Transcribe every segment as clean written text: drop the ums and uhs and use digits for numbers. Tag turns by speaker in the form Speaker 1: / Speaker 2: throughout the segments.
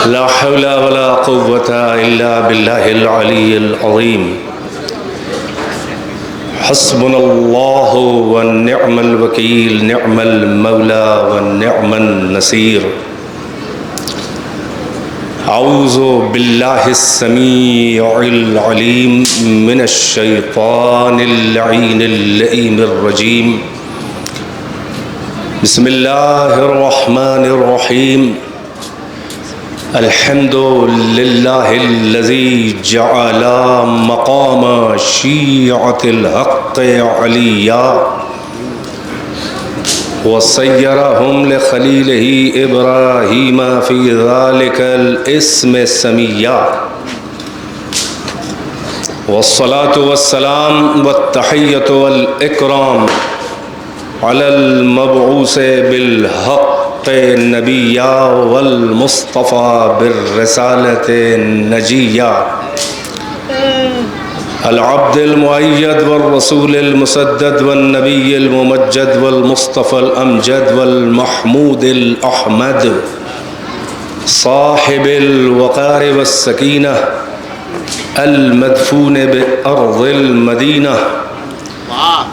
Speaker 1: لا حول ولا قوة إلا بالله العلي العظيم حسبنا الله ونعم الوكيل نعم المولى ونعم النصير أعوذ بالله السميع العليم من الشيطان اللعين اللئيم الرجيم بسم الله الرحمن الرحيم الحمد لله الذي جعل مقام شيعة الحق عليا وصيرهم لخليله إبراهيم في ذلك الاسم سميا والصلاة والسلام والتحية والإكرام على المبعوث بالحق النبيا والمصطفى بالرسالة النجية العبد المؤيد والرسول المسدد والنبي الممجد والمصطفى الأمجد والمحمود الأحمد صاحب الوقار والسكينة المدفون بأرض المدينة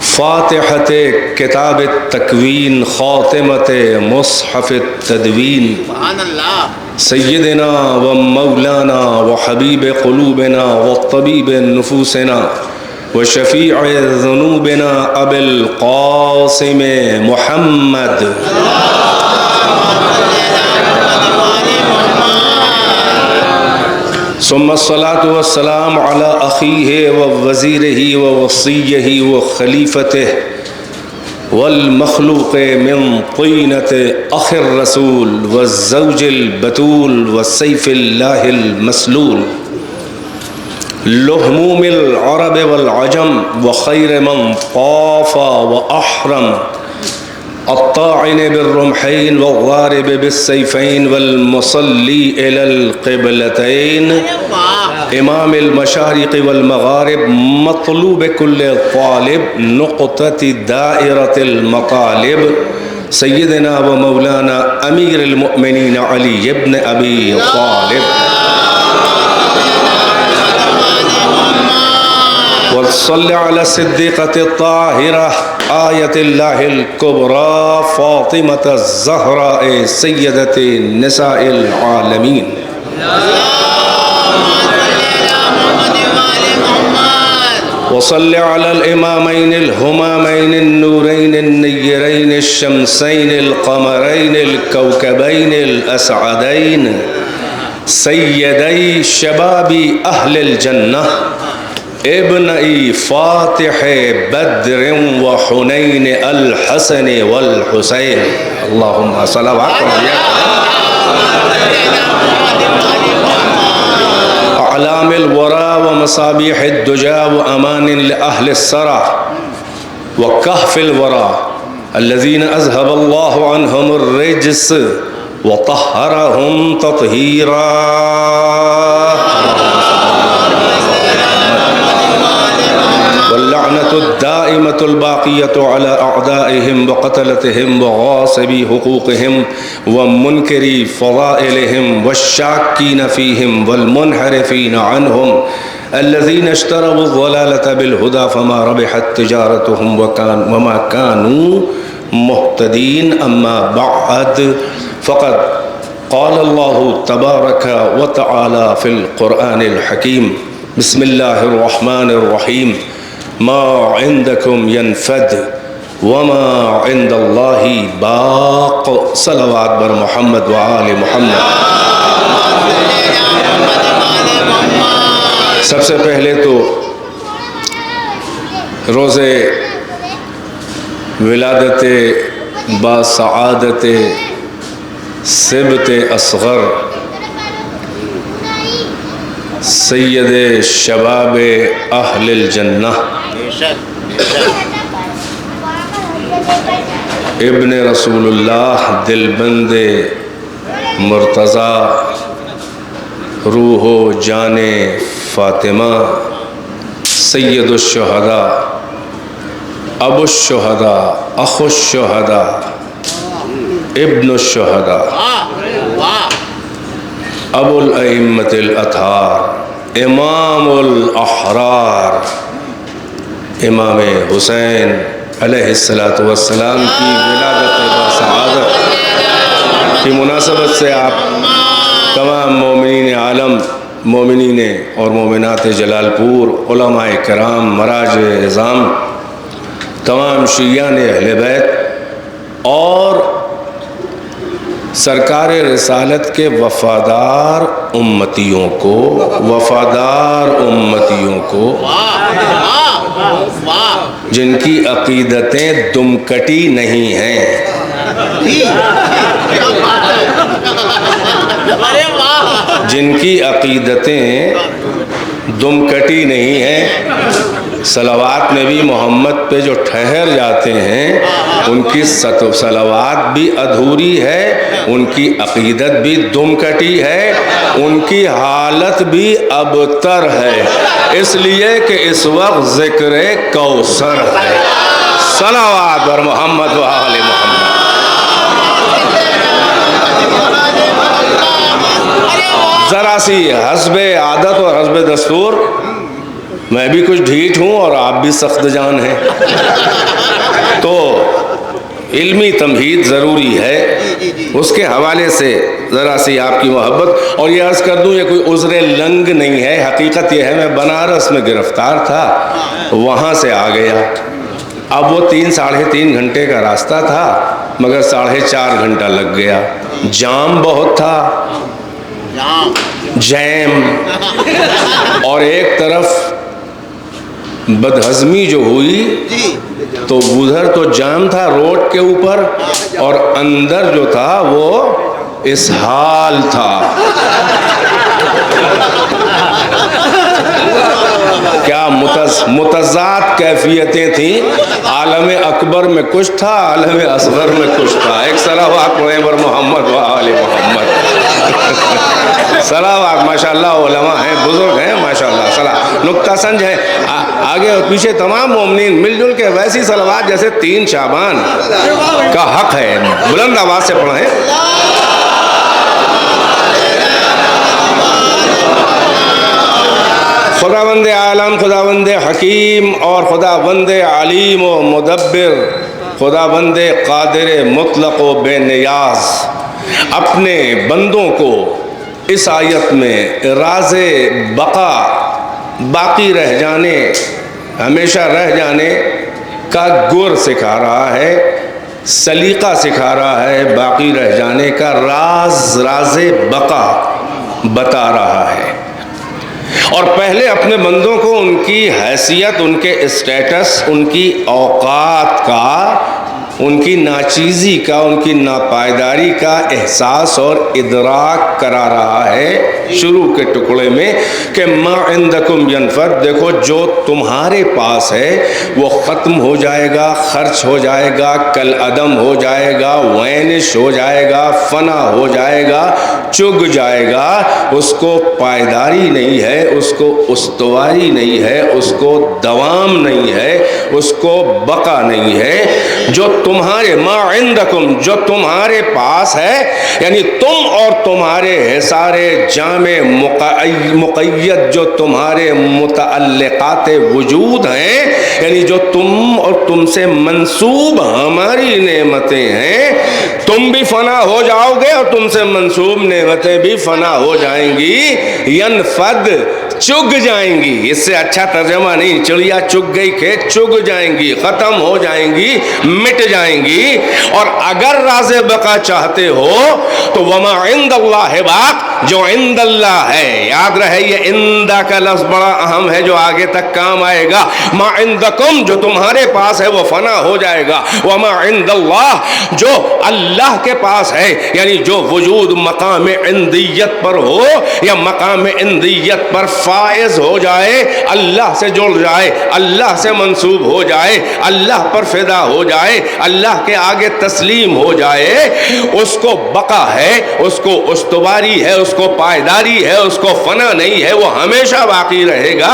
Speaker 1: فاتحة كتاب التكوين خاتمة مصحف التدوين سيدنا ومولانا وحبيب قلوبنا والطبيب نفوسنا وشفيع ذنوبنا أبي القاسم محمد ثم الصلاة والسلام على أخيه ووزيره ووصيه وخليفته والمخلوق من طينة أخ الرسول والزوج البتول والسيف الله المسلول لهموم العرب والعجم وخير من طاف وأحرم الطاعن بالرمحين والضارب بالسيفين والمصلي إلى القبلتين إمام المشارق والمغارب مطلوب كل طالب نقطة دائرة المطالب سيدنا ومولانا أمير المؤمنين علي بن أبي طالب وصل على الصديقة الطاهرة آية الله الكبرى فاطمة الزهراء سيدة نساء العالمين وصل على الإمامين الهمامين النورين النيرين الشمسين القمرين الكوكبين الأسعدين سيدي شباب أهل الجنة ابني فاتح بدر وحنين الحسن والحسين اللهم صلوات أعلام الورى ومصابيح الدجى وأمان لأهل السرى وكهف الورى الذين أذهب الله عنهم الرجس وطهرهم تطهيرا واللعنة الدائمة الباقية على أعدائهم وقتلتهم وغاصبي حقوقهم ومنكري فضائلهم والشاكين فيهم والمنحرفين عنهم الذين اشتروا الضلالة بالهدى فما ربحت تجارتهم وما كانوا مهتدين أما بعد فقد قال الله تبارك وتعالى في القرآن الحكيم بسم الله الرحمن الرحيم ما عندكم ينفد وما عند الله باق صلوات بر محمد وآل محمد سب سے پہلے تو روز ولادت با سعادت سبت اصغر سید شباب اہل الجنہ ابن رسول اللہ دلبند مرتضی روح و جان فاطمہ سید الشہداء ابو الشہداء اخو الشہداء ابن الشہداء ابو الائمۃ الاطہار، امام الاحرار، امام حسین علیہ السلام کی ولادت باسعادت کی مناسبت سے آپ تمام مومنین عالم، مومنین اور مومنات جلال پور، علماء کرام، مراجع اعظام، تمام شیعان اہل بیت اور سرکار رسالت کے وفادار امتیوں کو جن کی عقیدتیں دمکٹی نہیں ہیں، جن کی عقیدتیں دمکٹی نہیں ہیں، صلوات میں بھی محمد پہ جو ٹھہر جاتے ہیں ان کی صلوات بھی ادھوری ہے، ان کی عقیدت بھی دمکٹی ہے، ان کی حالت بھی ابتر ہے، اس لیے کہ اس وقت ذکر کوثر ہے۔ صلوات بر محمد و آل محمد۔ ذرا سی حسب عادت اور حسب دستور میں بھی کچھ ڈھیٹ ہوں اور آپ بھی سخت جان ہیں، تو علمی تمہید ضروری ہے، اس کے حوالے سے ذرا سی آپ کی محبت۔ اور یہ عرض کر دوں یہ کوئی عذر لنگ نہیں ہے، حقیقت یہ ہے میں بنارس میں گرفتار تھا، وہاں سے آ گیا، اب وہ 3-3.5 گھنٹے کا راستہ تھا مگر 4.5 گھنٹہ لگ گیا، جام بہت تھا، جیم، اور ایک طرف بدہضمی جو ہوئی تو ادھر تو جام تھا روڈ کے اوپر اور اندر جو تھا وہ اسہال تھا، کیا متضاد کیفیتیں تھیں، عالم اکبر میں کچھ تھا، عالم اصغر میں کچھ تھا۔ ایک صلوات پڑھیں بر محمد و آل محمد۔ صلوات، ماشاءاللہ علماء ہیں، بزرگ ہیں ماشاءاللہ، نکتہ سنج ہے، آگے اور پیچھے تمام مومنین مل جل کے ویسی صلوات جیسے 3 شعبان کا حق ہے، بلند آواز سے پڑھیں۔ خداوند عالم، خداوند حکیم اور خداوند علیم و مدبر، خداوند قادر مطلق و بے نیاز اپنے بندوں کو اس آیت میں راز بقا، باقی رہ جانے، ہمیشہ رہ جانے کا گر سکھا رہا ہے، سلیقہ سکھا رہا ہے، باقی رہ جانے کا راز بقا بتا رہا ہے، اور پہلے اپنے بندوں کو ان کی حیثیت، ان کے اسٹیٹس، ان کی اوقات کا، ان کی ناچیزی کا، ان کی ناپائیداری کا احساس اور ادراک کرا رہا ہے شروع کے ٹکڑے میں کہ ما عندکم ینفد، دیکھو جو تمہارے پاس ہے وہ ختم ہو جائے گا، خرچ ہو جائے گا، کل عدم ہو جائے گا، وینش ہو جائے گا، فنا ہو جائے گا، چگ جائے گا، اس کو پائیداری نہیں ہے، اس کو استواری نہیں ہے، اس کو دوام نہیں ہے، اس کو بقا نہیں ہے۔ جو تمہارے ما عندکم، جو تمہارے پاس ہے، یعنی تم اور تمہارے حصار جامع مقید جو تمہارے متعلقات وجود ہیں، یعنی جو تم اور تم سے منسوب ہماری نعمتیں ہیں، تم بھی فنا ہو جاؤ گے اور تم سے منسوب نعمتیں بھی فنا ہو جائیں گی، ینفد، چگ جائیں گی، اس سے اچھا ترجمہ نہیں، چڑیا چگ گئی کھیت، چگ جائیں گی، ختم ہو جائیں گی، مٹ جائیں گی۔ اور اگر راز بقا چاہتے ہو تو وما عند اللہ باق، جو عند اللہ ہے، یاد رہے یہ عندہ کا لفظ بڑا اہم ہے جو آگے تک کام آئے گا، ما عندکم جو تمہارے پاس ہے وہ فنا ہو جائے گا، وما عند اللہ جو اللہ کے پاس ہے، یعنی جو وجود مقام عندیت پر ہو یا مقام عندیت پر فائز ہو جائے، اللہ سے جڑ جائے، اللہ سے منسوب ہو جائے، اللہ پر فدا ہو جائے، اللہ کے آگے تسلیم ہو جائے، اس کو بقا ہے، اس کو استواری ہے، اس کو پائیداری ہے, اس کو فنا نہیں ہے, وہ ہمیشہ باقی رہے گا.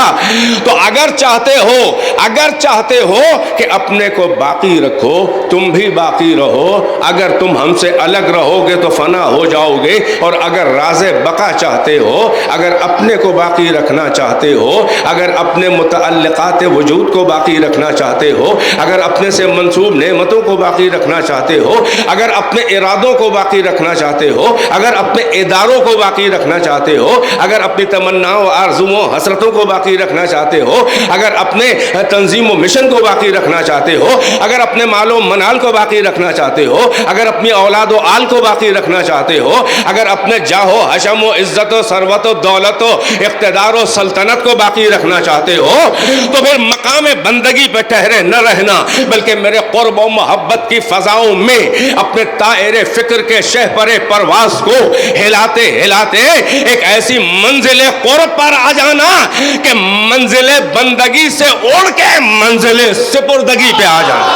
Speaker 1: تو اگر چاہتے ہو کہ اپنے کو باقی رکھو, تم بھی باقی رہو. اگر تم ہم سے الگ رہو گے تو فنا ہو جاؤ گے. اور اگر راز بقا چاہتے ہو, اگر اپنے کو باقی رکھنا چاہتے ہو, اگر اپنے متعلقات وجود کو باقی رکھنا چاہتے ہو, اگر اپنے سے منسوب نعمتوں کو باقی رکھنا چاہتے ہو, اگر اپنے ارادوں کو باقی رکھنا چاہتے ہو, اگر اپنے اداروں کو باقی رکھنا چاہتے ہو, اگر اپنی تمناؤں, آرزوؤں, حسرتوں کو باقی رکھنا چاہتے ہو, اگر اپنے تنظیم و مشن کو باقی رکھنا چاہتے ہو, اگر اپنے مال و منال کو باقی رکھنا چاہتے ہو, اگر اپنی اولاد و آل کو باقی رکھنا چاہتے ہو, اگر اپنے جاہ و حشم و عزت و ثروت و دولت و اقتدار و سلطنت کو باقی رکھنا چاہتے ہو, تو پھر مقام بندگی پہ ٹھہرے نہ رہنا, بلکہ میرے قرب و محبت کی فضاؤں میں اپنے طائر فکر کے شہپر پرواز کو ہلاتے ہلاتے ایک ایسی منزل قرب پر آ جانا کہ منزل بندگی سے اڑ کے منزل سپردگی پہ آ جانا.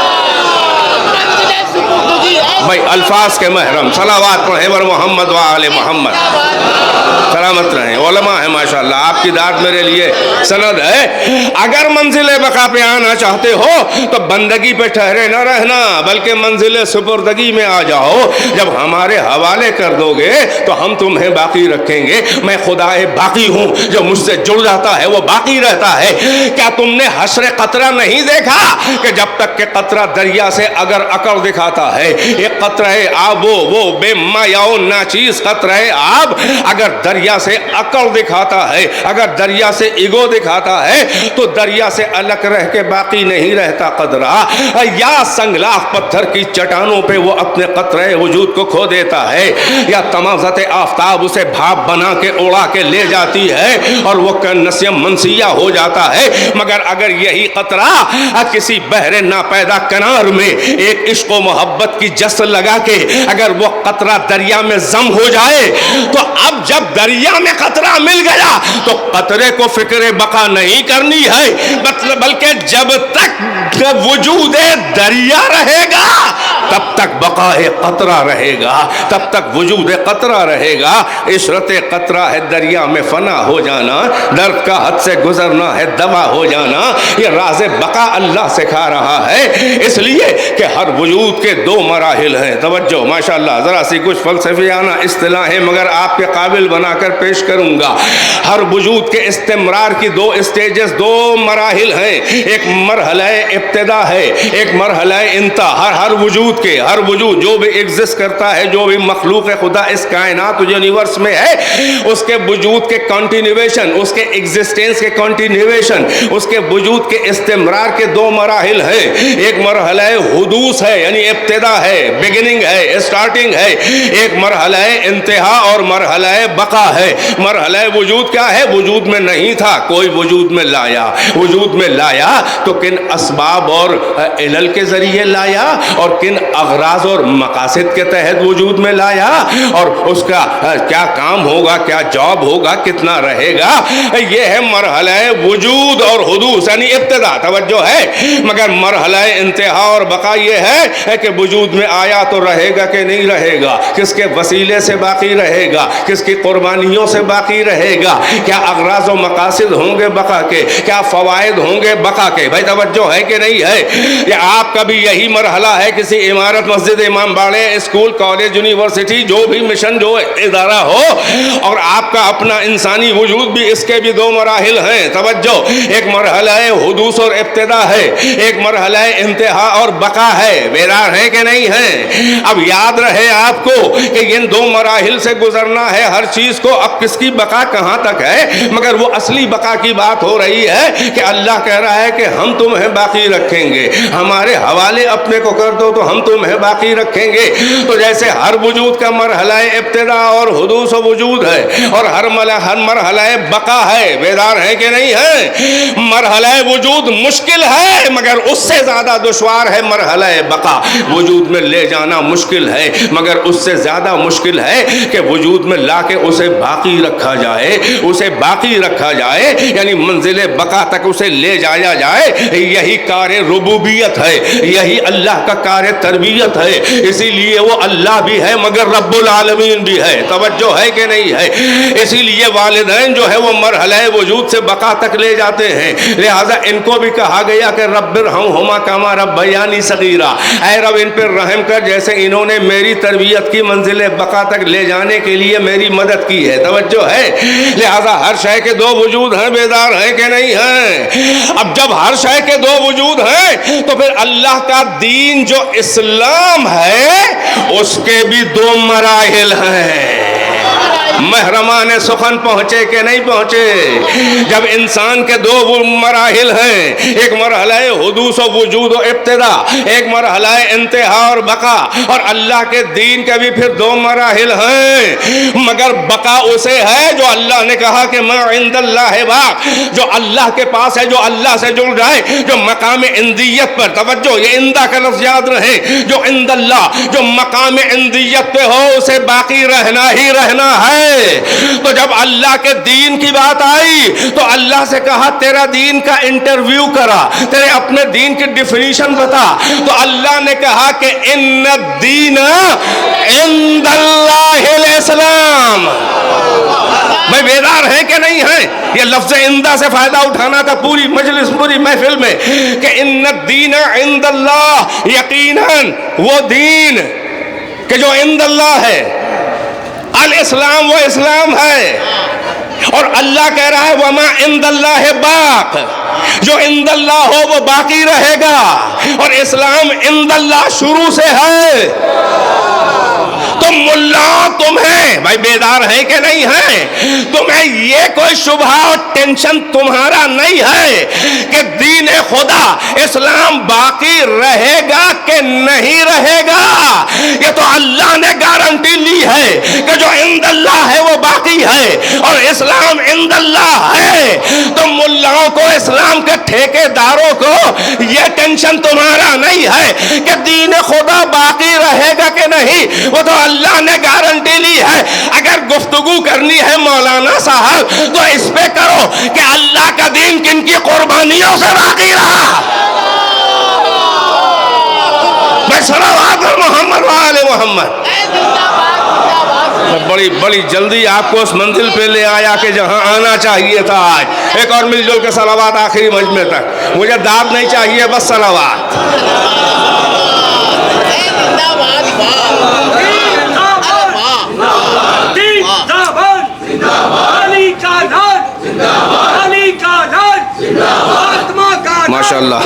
Speaker 1: بھائی الفاظ کے محرم صلوات پڑھیں ور محمد و آل محمد, سلامت رہیں. علماء ہیں ماشاءاللہ, آپ کی داد میرے لیے سند ہے. اگر منزل بقا پہ آنا چاہتے ہو تو بندگی پہ ٹھہرے نہ رہنا, بلکہ منزل سپردگی میں آ جاؤ. جب ہمارے حوالے کر دو گے تو ہم تمہیں باقی رکھیں گے. میں خدا باقی ہوں, جو مجھ سے جڑ جاتا ہے وہ باقی رہتا ہے. کیا تم نے حشر قطرہ نہیں دیکھا کہ جب تک کہ قطرہ دریا سے اگر اکڑ دکھاتا ہے, ایک قطرہ آب وہ بے مایاؤ ناچیز قطرہ آب اگر دریا سے اکڑ دکھاتا ہے, اگر دریا سے ایگو دکھاتا ہے, تو دریا سے الگ رہ کے باقی نہیں رہتا قطرہ. یا سنگلاخ پتھر کی چٹانوں پہ وہ اپنے قطرہ وجود کو کھو دیتا ہے, یا تمازت آفتاب اسے بھاپ بنا کے اڑا کے لے جاتی ہے اور وہ نسیم منسیہ ہو جاتا ہے. مگر اگر یہی قطرہ کسی بحر ناپیدا کنار میں ایک عشق و محبت کی جس لگا کے اگر وہ قطرہ دریا میں ضم ہو جائے, تو اب جب دریا میں قطرہ مل گیا تو قطرے کو فکر بقا نہیں کرنی ہے, بلکہ جب تک وجود دریا رہے گا تب تک بقا قطرہ رہے گا, تب تک وجود قطرہ رہے گا. عشرت قطرہ ہے دریا میں فنا ہو جانا, درد کا حد سے گزرنا ہے دوا ہو جانا. یہ راز بقا اللہ سکھا رہا ہے, اس لیے کہ ہر وجود کے دو مراحل ہیں. توجہ ماشاءاللہ, ذرا سی کچھ فلسفیانہ اصطلاحیں مگر آپ کے قابل بنا کر پیش کروں گا. ہر وجود کے استمرار کی دو اسٹیجز, دو مراحل ہیں. ایک مرحلہ ابتدا ہے, ایک مرحلہ انتہا. ہر وجود کے, ہر وجود جو بھی ایگزسٹ کرتا ہے, جو بھی مخلوق خدا اس کائنات یونیورس میں ہے, اس کے وجود کے کنٹینیویشن, اس کے ایگزسٹنس کے کنٹینیویشن, اس کے وجود کے استمرار کے دو مراحل ہیں. ایک مرحلہ حدوث ہے, یعنی ابتدا ہے, بگننگ ہے, اسٹارٹنگ ہے. ایک مرحلہ انتہا اور مرحلہ بقا ہے. مرحلہ وجود کیا ہے؟ وجود میں نہیں تھا, کوئی وجود میں لایا. وجود میں لایا تو کن اسباب اور علل کے ذریعے لایا, اور کن اغراض اور مقاصد کے تحت وجود میں لایا, اور اس کا کیا کام ہوگا, کیا جاب ہوگا, کتنا رہے گا. یہ ہے مرحلہ وجود اور حدوث یعنی ابتدا. توجہ ہے. مگر مرحلہ انتہا اور بقا یہ ہے کہ وجود میں آیا تو رہے گا کہ نہیں رہے گا, کس کے وسیلے سے باقی رہے گا, کس کی قربانیوں سے باقی رہے گا, کیا اغراض و مقاصد ہوں گے بقا کے, کیا فوائد ہوں گے بقا کے. بھائی توجہ ہے کہ نہیں ہے؟ یہ آپ کا بھی یہی مرحلہ ہے. کسی عمارت, مسجد, امام باڑے, اسکول, کالج, یونیورسٹی, جو بھی مشن, جو ادارہ ہو, اور آپ کا اپنا انسانی وجود بھی, اس کے بھی دو مراحل ہیں. توجہ, ایک مرحلہ حدوث اور ابتدا ہے, ایک مرحلہ انتہا اور بقا ہے. بیدار ہے کہ نہیں ہے؟ اب یاد رہے آپ کو کہ ان دو مراحل سے گزرنا ہے ہر چیز کو. اب کس کی بقا کہاں تک ہے؟ مگر وہ اصلی بقا کی بات ہو رہی ہے کہ اللہ کہہ رہا ہے کہ ہم تمہیں باقی رکھیں گے, ہمارے حوالے اپنے کو کر دو تو ہم تمہیں باقی رکھیں گے. تو جیسے ہر وجود کا مرحلہ ابتدا اور حدوث و وجود ہے, اور ہر مرحلہ بقا ہے. بیدار ہے کہ نہیں ہے؟ مرحلہ وجود مشکل ہے, مگر اس سے زیادہ دشوار ہے مرحلہ بقا. وجود میں لے جانا مشکل ہے, مگر اس سے زیادہ مشکل ہے کہ وجود میں لا کے اسے باقی رکھا جائے. اسے باقی رکھا جائے یعنی منزل بقا تک اسے لے جایا جائے. یہی کار ربوبیت ہے, یہی اللہ کا کار تربیت تربیت ہے، اسی لیے وہ اللہ بھی ہے مگر رب العالمین بھی ہے. توجہ ہے کہ نہیں ہے؟ اسی لیے والدین جو ہے وہ مرحلہ وجود سے بقا تک لے جاتے ہیں. لہذا ان کو بھی کہا گیا کہ رب ارحمہما کما ربیانی صغیرا، اے رب ان پر رحم کر جیسے انہوں نے میری تربیت کی منزل بقا تک لے جانے کے لیے میری مدد کی ہے. توجہ ہے؟ لہذا ہر شے کے دو وجود ہیں، بیدار ہیں کہ نہیں ہیں؟ اب جب ہر شے کے دو وجود ہیں تو پھر اللہ کا دین جو اسلام ہے اس کے بھی دو مراحل ہیں. محرمان سخن پہنچے کہ نہیں پہنچے؟ جب انسان کے دو مراحل ہیں، ایک مرحلہ حدوث و وجود و ابتدا، ایک مرحلہ انتہا اور بقا، اور اللہ کے دین کے بھی پھر دو مراحل ہیں. مگر بقا اسے ہے جو اللہ نے کہا کہ ما عند اللہ باق، جو اللہ کے پاس ہے، جو اللہ سے جڑ جائے، جو مقام عندیت پر، توجہ یہ عندہ کا لفظ یاد رہے، جو عند اللہ، جو مقام عندیت پہ ہو اسے باقی رہنا ہی رہنا ہے. تو جب اللہ کے دین کی بات آئی تو اللہ سے کہا تیرا دین کا انٹرویو کرا، تیرے اپنے دین کی ڈیفینیشن بتا. تو اللہ نے کہا کہ ان الدین عند اللہ الاسلام. میں بیدار ہیں کہ نہیں ہیں؟ یہ لفظ عندہ سے فائدہ اٹھانا تھا پوری مجلس پوری محفل میں کہ ان الدین عند اللہ، یقیناً وہ دین کہ جو عند اللہ ہے، الاسلام وہ اسلام ہے. اور اللہ کہہ رہا ہے وما عند اللہ باق، جو عند اللہ ہو وہ باقی رہے گا، اور اسلام عند اللہ شروع سے ہے. تم ملا تمہیں بھائی بیدار ہیں کہ نہیں ہیں؟ تمہیں یہ کوئی شبہ اور ٹینشن تمہارا نہیں ہے کہ دین خدا اسلام باقی رہے گا کہ نہیں رہے گا. یہ تو اللہ نے گارنٹی لی ہے کہ جو عند اللہ ہے وہ باقی ہے اور اسلام عند اللہ ہے. تم ملاؤں کو، اسلام کے ٹھیکے داروں کو یہ ٹینشن تمہارا نہیں ہے کہ دین خدا باقی رہے گا کہ نہیں، وہ تو اللہ نے گارنٹی لی ہے. اگر گفتگو کرنی ہے مولانا صاحب تو اس پہ کرو کہ اللہ کا دین کن کی قربانیوں سے باقی رہا. میں صلوات محمد وآل محمد. بڑی بڑی جلدی آپ کو اس منزل پہ لے آیا کہ جہاں آنا چاہیے تھا. آج ایک اور مل جل کے صلوات آخری مجمع تک. مجھے داد نہیں چاہیے، بس صلوات. ماشاء اللہ.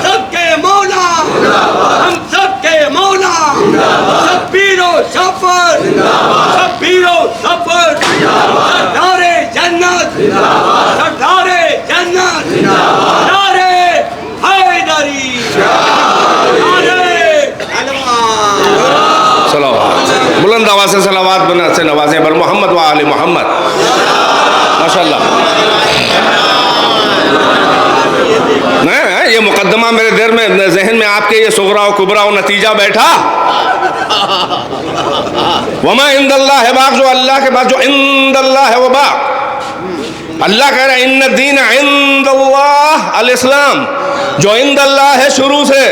Speaker 2: سب کے مولا، ہم سب کے مولا، شبیر و شفر، شبیر و شفر، سردار جنت، سردار جنت، سردار حیدری،
Speaker 1: صلوات. بلند آواز سے صلوات بنا سے نوازیں بر محمد و آل محمد. ماشاء اللہ. یہ مقدمہ میرے دیر میں ذہن میں آپ کے یہ صغرا و کبرا و نتیجہ بیٹھا. وما عند اللہ ہے باق، جو اللہ کے پاس، جو عند اللہ ہے وہ باق. اللہ کہہ رہے ہیں ان الدین عند اللہ الاسلام، جو عند اللہ ہے شروع سے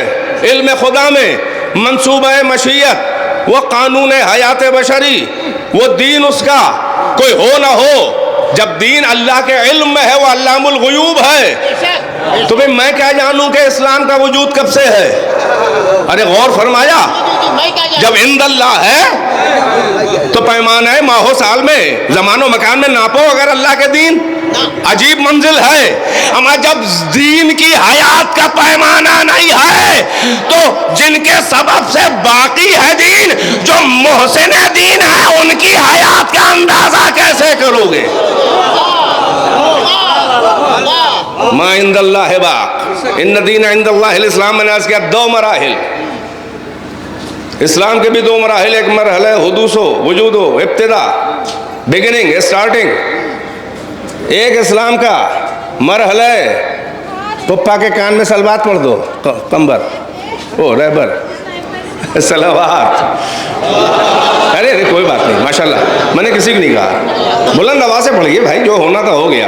Speaker 1: علم خدا میں، منصوبہ مشیت، وہ قانون حیات بشری، وہ دین اس کا کوئی ہو نہ ہو. جب دین اللہ کے علم میں ہے وہ علام الغیوب ہے. تو بھئی میں کیا جانوں کہ اسلام کا وجود کب سے ہے؟ ارے غور فرمایا. جب عند اللہ ہے تو پیمانہ ماہ سال میں، زمان و مکان میں ناپو اگر اللہ کے دین. عجیب منزل ہے. اما جب دین کی حیات کا پیمانہ نہیں ہے تو جن کے سبب سے باقی ہے دین، جو محسن دین ہے، ان کی حیات کا اندازہ کیسے کرو گے؟ ما عند اللہ باق، ان الدین عند اللہ الاسلام. میں نے عرض کیا دو مراحل، اسلام کے بھی دو مراحل. ایک مرحلہ حدوث و وجود و ابتدا، بگننگ، اسٹارٹنگ. ایک اسلام کا مرحلہ پپا کے کان میں سلوات پڑھ دو، کمبر او رہبر صلوات. ارے ارے کوئی بات نہیں، ماشاءاللہ. میں نے کسی کو نہیں کہا، بلند آواز سے پڑھیے بھائی، جو ہونا تھا ہو گیا.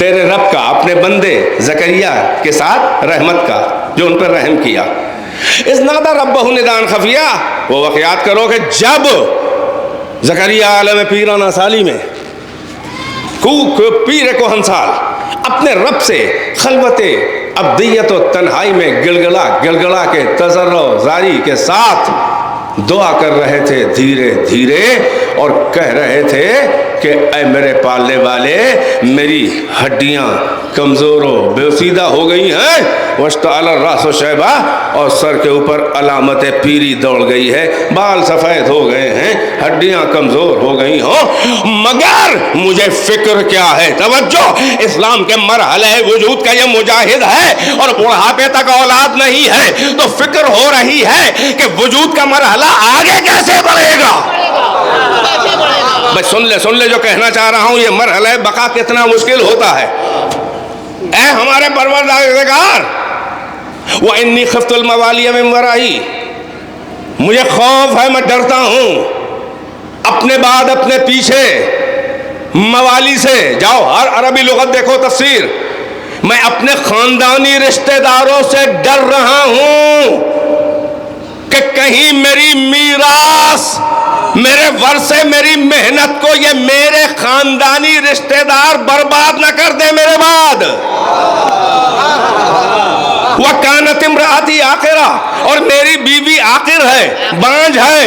Speaker 1: تیرے رب کا اپنے بندے زکریا کے ساتھ رحمت کا جو ان پر رحم کیا. اذ نادى ربه نداء خفیا، وہ واقعات کرو کہ جب زکریا عالم پیرانہ سالی میں پیر کوہن سال اپنے رب سے خلوت ابدیت و تنہائی میں گڑگڑا کے تضرع زاری کے ساتھ دعا کر رہے تھے دھیرے دھیرے، اور کہہ رہے تھے کہ اے میرے پالنے والے، میری ہڈیاں کمزور و بےسیدہ ہو گئی ہیں، واشتعل الرأس شیبہ، اور سر کے اوپر علامت پیری دوڑ گئی ہے، بال سفید ہو گئے ہیں، ہڈیاں کمزور ہو گئی ہوں، مگر مجھے فکر کیا ہے؟ توجہ، اسلام کے مرحلہ وجود کا یہ مجاہد ہے اور بڑھاپے تک اولاد نہیں ہے، تو فکر ہو رہی ہے کہ وجود کا مرحلہ آگے کیسے بڑھے گا. بس سن لے جو کہنا چاہ رہا ہوں، یہ مرحلہ بقا کتنا مشکل ہوتا ہے. اے ہمارے پروردگار، وَإِنِّي خِفْتُ الْمَوَالِيَ مِنْ وَرَائِي، مجھے خوف ہے، میں ڈرتا ہوں اپنے بعد اپنے پیچھے موالی سے. جاؤ ہر عربی لغت دیکھو تفسیر. میں اپنے خاندانی رشتہ داروں سے ڈر رہا ہوں کہ کہیں میری میراث، میرے ورثے، میری محنت کو یہ میرے خاندانی رشتہ دار برباد نہ کر دے میرے بعد. وَكَانَتِ امْرَأَتِي عَاقِرَةً، اور میری بیوی عاقر ہے، بانجھ ہے،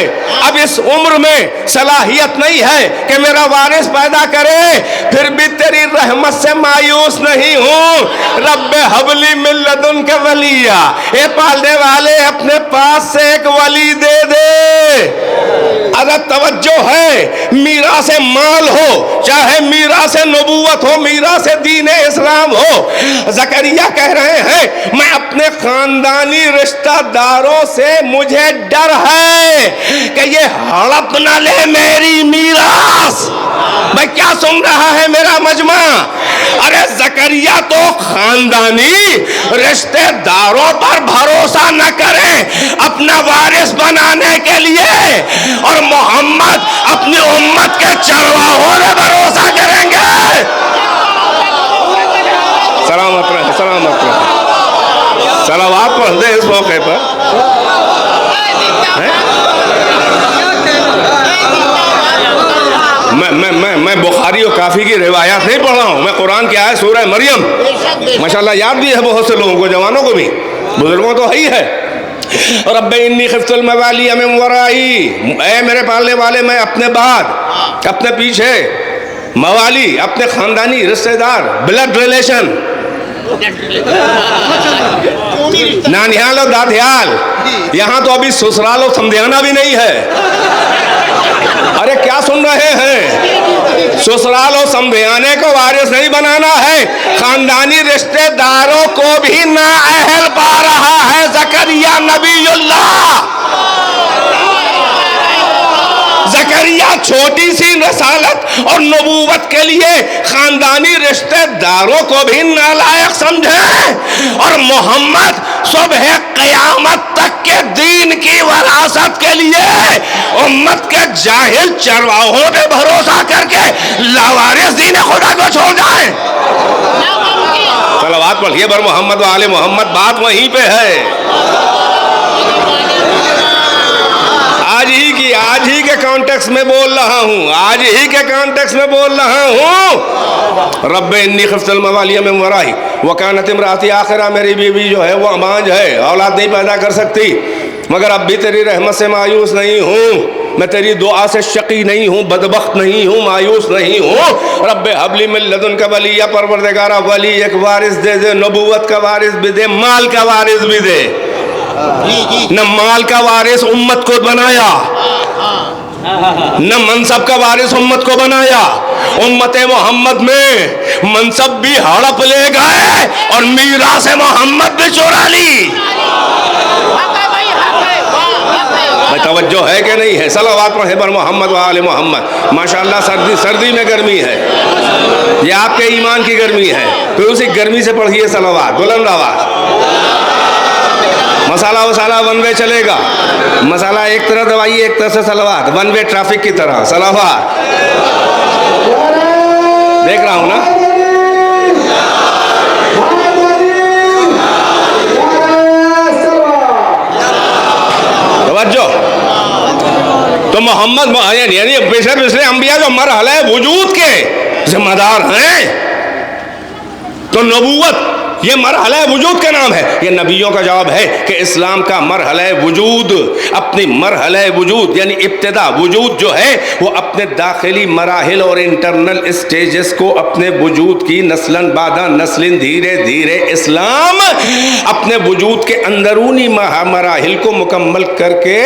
Speaker 1: اب اس عمر میں صلاحیت نہیں ہے کہ میرا وارث پیدا کرے. پھر بھی تیری رحمت سے مایوس نہیں ہوں. رب ہب لی من لدنک ولیہ، اے پالنے والے اپنے پاس سے ایک ولی دے دے. اگر توجہ ہے، میراث مال ہو، چاہے میراث نبوت ہو، میراث دین اسلام ہو، زکریا کہہ رہے ہیں میں اپنے خاندانی رشتہ داروں سے مجھے ڈر ہے کہ یہ ہڑپ نہ لے میری میراث. میں کیا سن رہا ہے میرا مجمع؟ ارے زکریا تو خاندانی رشتہ داروں پر بھروسہ نہ کریں اپنا وارث بنانے کے لیے، اور محمد اپنی امت کے چرواہوں میں بھروسہ کریں گے. سلامت رہے، سلامت رہے. صلوات پڑھ دیں اس موقع پر. میں بخاری و کافی کی روایات نہیں پڑھ رہا ہوں، میں قرآن کی آیت سورہ مریم ماشاءاللہ یاد بھی ہے بہت سے لوگوں کو، جوانوں کو بھی، بزرگوں تو ہے ہی ہے. رب انی خفت الموالی من ورائی، اے میرے پالنے والے میں اپنے بعد اپنے پیچھے موالی، اپنے خاندانی رشتہ دار، بلڈ ریلیشن، نانیال اور دادیال، یہاں تو ابھی سسرال و سمدھیانہ بھی نہیں ہے. ارے کیا سن رہے ہیں؟ سسرال و سمدھیانے کو وارث نہیں بنانا ہے، خاندانی رشتہ داروں کو بھی نااہل پا رہا ہے زکریا نبی اللہ. زکریا چھوٹی سی رسالت اور نبوت کے لیے خاندانی رشتہ داروں کو بھی نالائق سمجھے، اور محمد صبح قیامت تک کے دین کی وراثت کے لیے امت کے جاہل چرواہوں پہ بھروسہ کر کے لاوارث دین خدا کو چھوڑ جائیں. صلوات پڑھیے بر محمد و آل محمد. بات وہیں پہ ہے. آج ہی کے کانٹیکس میں بول رہا ہوں، آج ہی کے کانٹیکس میں بول رہا ہوں. رب انی خفت الموالی من ورائی وکانت امراتی عاقرہ، میری بیوی جو ہے وہ بانجھ ہے، اولاد نہیں پیدا کر سکتی، مگر اب بھی تیری رحمت سے مایوس نہیں ہوں، میں تیری دعا سے شقی نہیں ہوں، بدبخت نہیں ہوں، مایوس نہیں ہوں. رب حب لی من لدنک ولیہ، پروردگارہ ولی ایک وارث دے دے، نبوت کا وارث بھی دے، مال کا وارث بھی دے. نہ مال کا وارث امت کو بنایا، نہ منصب کا وارث امت کو بنایا. امت محمد میں منصب بھی ہڑپ لے گئے اور میراث محمد بھی چورا لی. توجہ ہے کہ نہیں ہے؟ صلوات پڑھیں بر محمد و آل محمد. ماشاءاللہ سردی میں گرمی ہے، یہ آپ کے ایمان کی گرمی ہے، پھر اسی گرمی سے پڑھیے صلوات بلند آواز. مسالہ وسالہ ون وے چلے گا، مسالہ ایک طرح دوائیے، ایک طرح سے صلوات، ون وے ٹریفک کی طرح صلوات. دیکھ رہا ہوں نا توجہ. تو محمد یعنی پچھلے انبیاء جو مرحلہ وجود کے ذمہ دار ہیں، تو نبوت یہ مرحلہ وجود کا نام ہے. یہ نبیوں کا جواب ہے کہ اسلام کا مرحلہ وجود، اپنی مرحلہ وجود یعنی ابتدا وجود جو ہے وہ اپنے داخلی مراحل اور انٹرنل اسٹیجز کو اپنے وجود کی نسلاً بعد نسل دھیرے دھیرے اسلام اپنے وجود کے اندرونی مراحل کو مکمل کر کے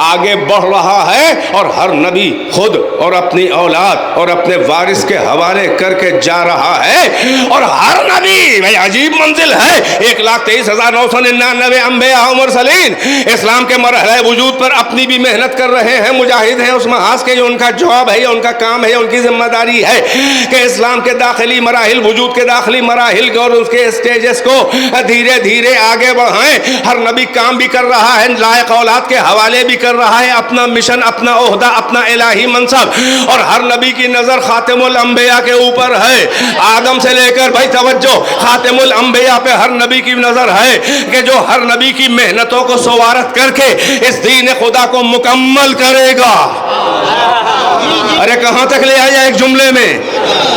Speaker 1: آگے بڑھ رہا ہے. اور ہر نبی خود اور اپنی اولاد اور اپنے وارث کے حوالے کر کے جا رہا ہے. اور ہر نبی بھائی عجیب منزل ہے، 1,23,999 انبیاء و مرسلین اسلام کے مرحلہ وجود پر اپنی بھی محنت کر رہے ہیں، مجاہد ہیں اس محاذ کے. جو ان کا جواب ہے، ان کا کام ہے، ان کی ذمہ داری ہے کہ اسلام کے داخلی مراحل، وجود کے داخلی مراحل اور اس کے اسٹیجز کو دھیرے دھیرے آگے بڑھائیں. ہر نبی کام بھی کر رہا ہے، لائق اولاد کے حوالے بھی کر رہا ہے اپنا مشن، اپنا عہدہ، اپنا الہی منصب. اور ہر نبی کی نظر خاتم الانبیاء کے اوپر ہے. آدم سے لے کر بھائی توجہ، خاتم الانبیاء پہ ہر نبی کی نظر ہے کہ جو ہر نبی کی محنتوں کو سوارت کر کے اس دین خدا کو مکمل کرے گا. ارے کہاں تک لے آیا ایک جملے میں؟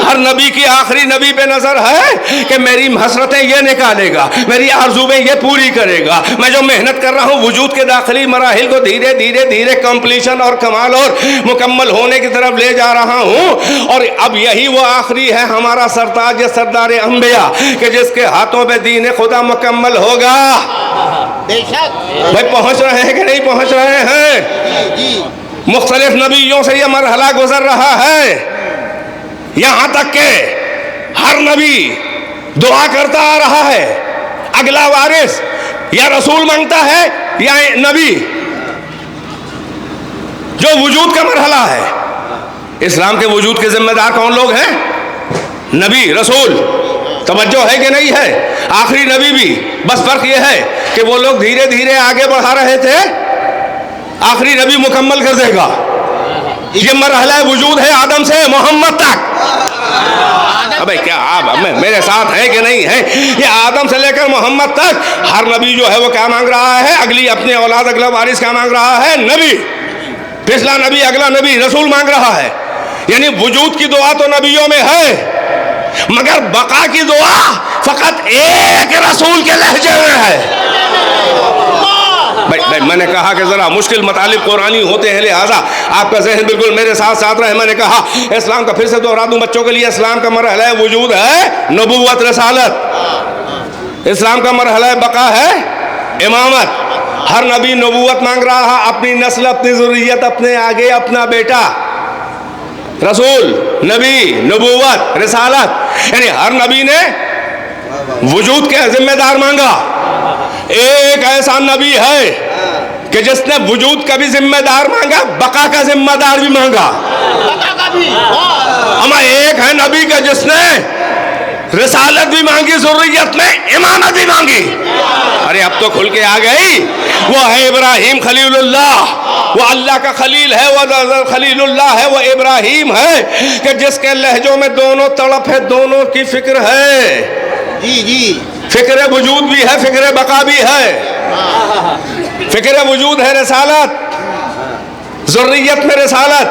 Speaker 1: ہر نبی کی آخری نبی پہ نظر ہے کہ میری حسرتیں یہ نکالے گا، میری آرزویں یہ پوری کرے گا. میں جو محنت کر رہا ہوں وجود کے داخلی مراحل کو دھیرے دھیرے دھیرے کمپلیشن اور کمال اور مکمل ہونے کی طرف لے جا رہا ہوں. اور اب یہی وہ آخری ہے ہمارا سرتاج یا سردار انبیاء کہ جس کے ہاتھوں پہ دین خدا مکمل ہوگا.
Speaker 3: بے شک
Speaker 1: بھائی پہنچ رہے ہیں کہ نہیں پہنچ رہے ہیں؟ مختلف نبیوں سے یہ مرحلہ گزر رہا ہے، یہاں تک کہ ہر نبی دعا کرتا آ رہا ہے اگلا وارث یا رسول مانگتا ہے یا نبی. جو وجود کا مرحلہ ہے، اسلام کے وجود کے ذمہ دار کون لوگ ہیں؟ نبی، رسول. توجہ ہے کہ نہیں ہے؟ آخری نبی بھی، بس فرق یہ ہے کہ وہ لوگ دھیرے دھیرے آگے بڑھا رہے تھے، آخری نبی مکمل کر دے گا. یہ مرحلہ وجود ہے آدم سے محمد تک. ابے کیا آپ میرے ساتھ ہیں کہ نہیں ہیں؟ یہ آدم سے لے کر محمد تک ہر نبی جو ہے وہ کیا مانگ رہا ہے؟ اگلی اپنی اولاد، اگلا وارث کیا مانگ رہا ہے؟ نبی. پچھلا نبی، اگلا نبی، رسول مانگ رہا ہے. یعنی وجود کی دعا تو نبیوں میں ہے، مگر بقا کی دعا فقط ایک رسول کے لہجے میں ہے. میں نے کہا کہ ذرا مشکل مطالب قرآنی ہوتے ہیں، لہٰذا آپ کا ذہن بالکل میرے ساتھ ساتھ رہے. میں نے کہا اسلام کا پھر سے دوہرا دوں بچوں کے لیے، اسلام کا مرحلہ وجود ہے نبوت، رسالت. اسلام کا مرحلہ بقا ہے امامت. ہر نبی نبوت مانگ رہا، اپنی نسل، اپنی ذریت، اپنے آگے اپنا بیٹا. رسول، نبی، نبوت، رسالت. یعنی ہر نبی نے وجود کے ذمہ دار مانگا. ایک ایسا نبی ہے کہ جس نے وجود کا بھی ذمہ دار مانگا، بقا کا ذمہ دار بھی مانگا. اما ایک ہے نبی کا جس نے رسالت بھی مانگی، ذریت میں امامت بھی مانگی. ارے اب تو کھل کے آ گئی. وہ ہے ابراہیم خلیل اللہ، وہ اللہ کا خلیل ہے، وہ خلیل اللہ ہے، وہ ابراہیم ہے کہ جس کے لہجوں میں دونوں تڑپ ہے، دونوں کی فکر ہے.
Speaker 3: جی
Speaker 1: فکر وجود بھی ہے، فکر بقا بھی ہے. فکر وجود ہے رسالت، ذریت میں رسالت.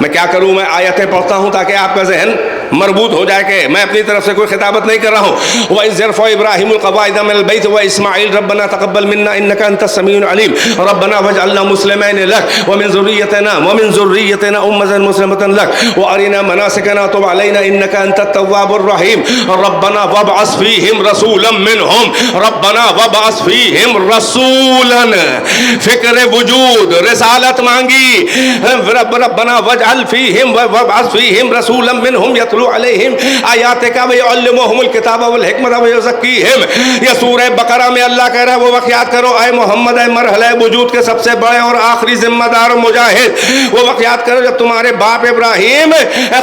Speaker 1: میں کیا کروں، میں آیتیں پڑھتا ہوں تاکہ آپ کا ذہن مربوط ہو جائے کہ میں اپنی طرف سے کوئی خطابت نہیں کر رہا ہوں. وَإِذْ يَرْفَعُ إِبْرَاهِيمُ الْقَوَاعِدَ مِنَ الْبَيْتِ وَإِسْمَاعِيلُ رَبَّنَا تَقَبَّلْ مِنَّا إِنَّكَ أَنْتَ السَّمِيعُ الْعَلِيمُ رَبَّنَا وَاجْعَلْنَا مُسْلِمَيْنِ لَكَ وَمِنْ ذُرِّيَّتِنَا أُمَّةً مُسْلِمَةً لَكَ وَأَرِنَا مَنَاسِكَنَا وَتُبْ عَلَيْنَا إِنَّكَ أَنْتَ التَّوَّابُ الرَّحِيمُ رَبَّنَا وَابْعَثْ فِيهِمْ رَسُولًا مِّنْهُمْ رَبَّنَا وَابْعَثْ فِيهِمْ رَسُولًا. فکر وجود، رسالت مانگی. ربنا واجعل فيهم وابعث فيهم رسولا منهم يتلو عليهم آیاتک ويعلمهم الكتاب والحکمت ويزکیہم. یہ سورہ بقرہ میں اللہ کہہ رہا ہے وہ وقت یاد کرو اے محمد، اے مرحلہ وجود کے سب سے بڑے اور آخری ذمہ دار مجاہد، وہ وقت یاد کرو جب تمہارے باپ ابراہیم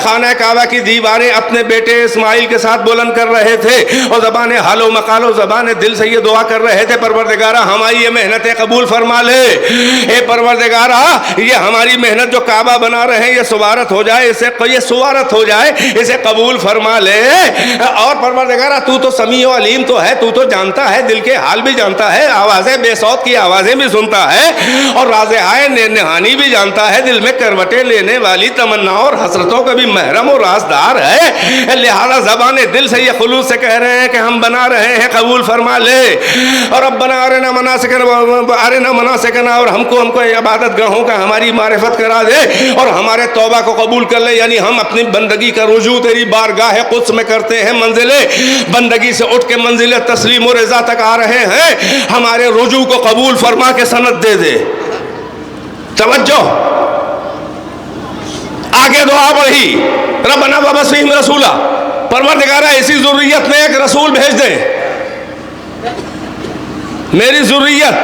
Speaker 1: خانہ کعبہ کی دیواریں اپنے بیٹے اسماعیل کے ساتھ بلند کر رہے تھے اور زبان حال و مقال و زبان دل سے یہ دعا کر رہے تھے پروردگارہ ہماری یہ محنتیں قبول فرما لے. اے پروردگارہ یہ ہماری محنت جو کعبہ بنا رہے ہیں یہ سوارت ہو جائے، اس سے یہ سوارت ہو جائے، اسے قبول فرما لے. اور پروردگارہ تو تو سمیع و علیم تو ہے, تو تو جانتا ہے, دل کے حال بھی جانتا ہے, آوازیں بے صوت کی آوازیں بھی سنتا ہے, اور رازہائے نہانی بھی جانتا ہے, دل میں کروٹیں لینے والی تمنا اور حسرتوں کا بھی محرم اور رازدار ہے. لہذا زبان دل سے یہ خلوص سے کہہ رہے ہیں کہ ہم بنا رہے ہیں, قبول فرما لے. اور ربنا ارنا مناسکنا, اور ہم کو عبادت گاہوں کا ہماری معرفت کرا دے, اور ہمارے توبہ کو قبول کر لے. یعنی ہم اپنی بندگی کا رجوع تیری بارگاہ قدس میں کرتے ہیں, منزل بندگی سے اٹھ کے منزل تسلیم و رضا تک آ رہے ہیں. ہمارے رجوع کو قبول فرما کے سند دے دے. توجہ, آگے دعا بڑھی, ربنا وابعث فیہم رسولا, پروردگارہ اسی ذریت میں ایک رسول بھیج دے, میری ذریت.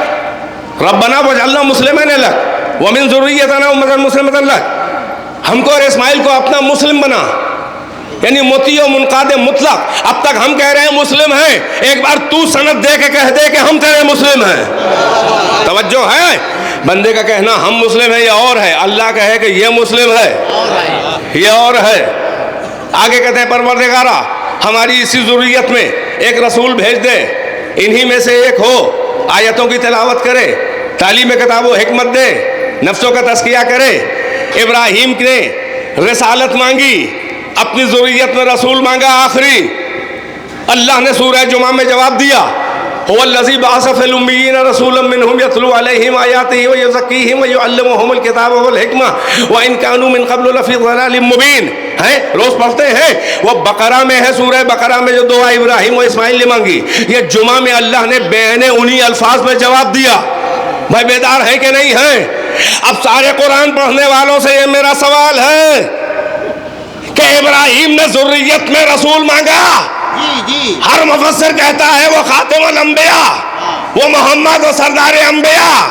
Speaker 1: ربنا وجعلنا مسلمین لک ومن ذریتنا امۃ مسلمۃ لک, ہم کو اور اسماعیل کو اپنا مسلم بنا, یعنی مطیع و منقاد مطلق. اب تک ہم کہہ رہے ہیں مسلم ہیں, ایک بار تو سند دے کے کہہ دے کہ ہم تیرے مسلم ہیں. توجہ ہے, بندے کا کہنا ہم مسلم ہیں یہ اور ہے, اللہ کہے کہ یہ مسلم ہے یہ اور ہے. آگے کہتے ہیں پروردگارہ ہماری اسی ذریت میں ایک رسول بھیج دے, انہی میں سے ایک ہو, آیتوں کی تلاوت کرے, تعلیم کتاب و حکمت دے, نفسوں کا تزکیہ کرے. ابراہیم نے رسالت مانگی, اپنی ذریت میں رسول مانگا آخری. اللہ نے سورہ جمعہ میں جواب دیا, هو الذی بعث فی الامیین رسولا منہم یتلو علیہم آیاتہ ویزکیہم ویعلمہم الکتاب والحکمہ وان کانوا من قبل لفی ضلال مبین. روز پڑھتے ہیں, وہ بقرہ میں ہے, سورہ بقرہ میں جو دعا ابراہیم و اسماعیل نے مانگی, یہ جمعہ میں اللہ نے بین انہی الفاظ میں جواب دیا. بھائی بیدار ہیں کہ نہیں ہیں؟ اب سارے قرآن پڑھنے والوں سے یہ میرا سوال ہے کہ ابراہیم نے ذریت میں رسول مانگا, ہر مفسر کہتا ہے وہ خاتم الانبیاء, وہ محمد و سردار انبیاء.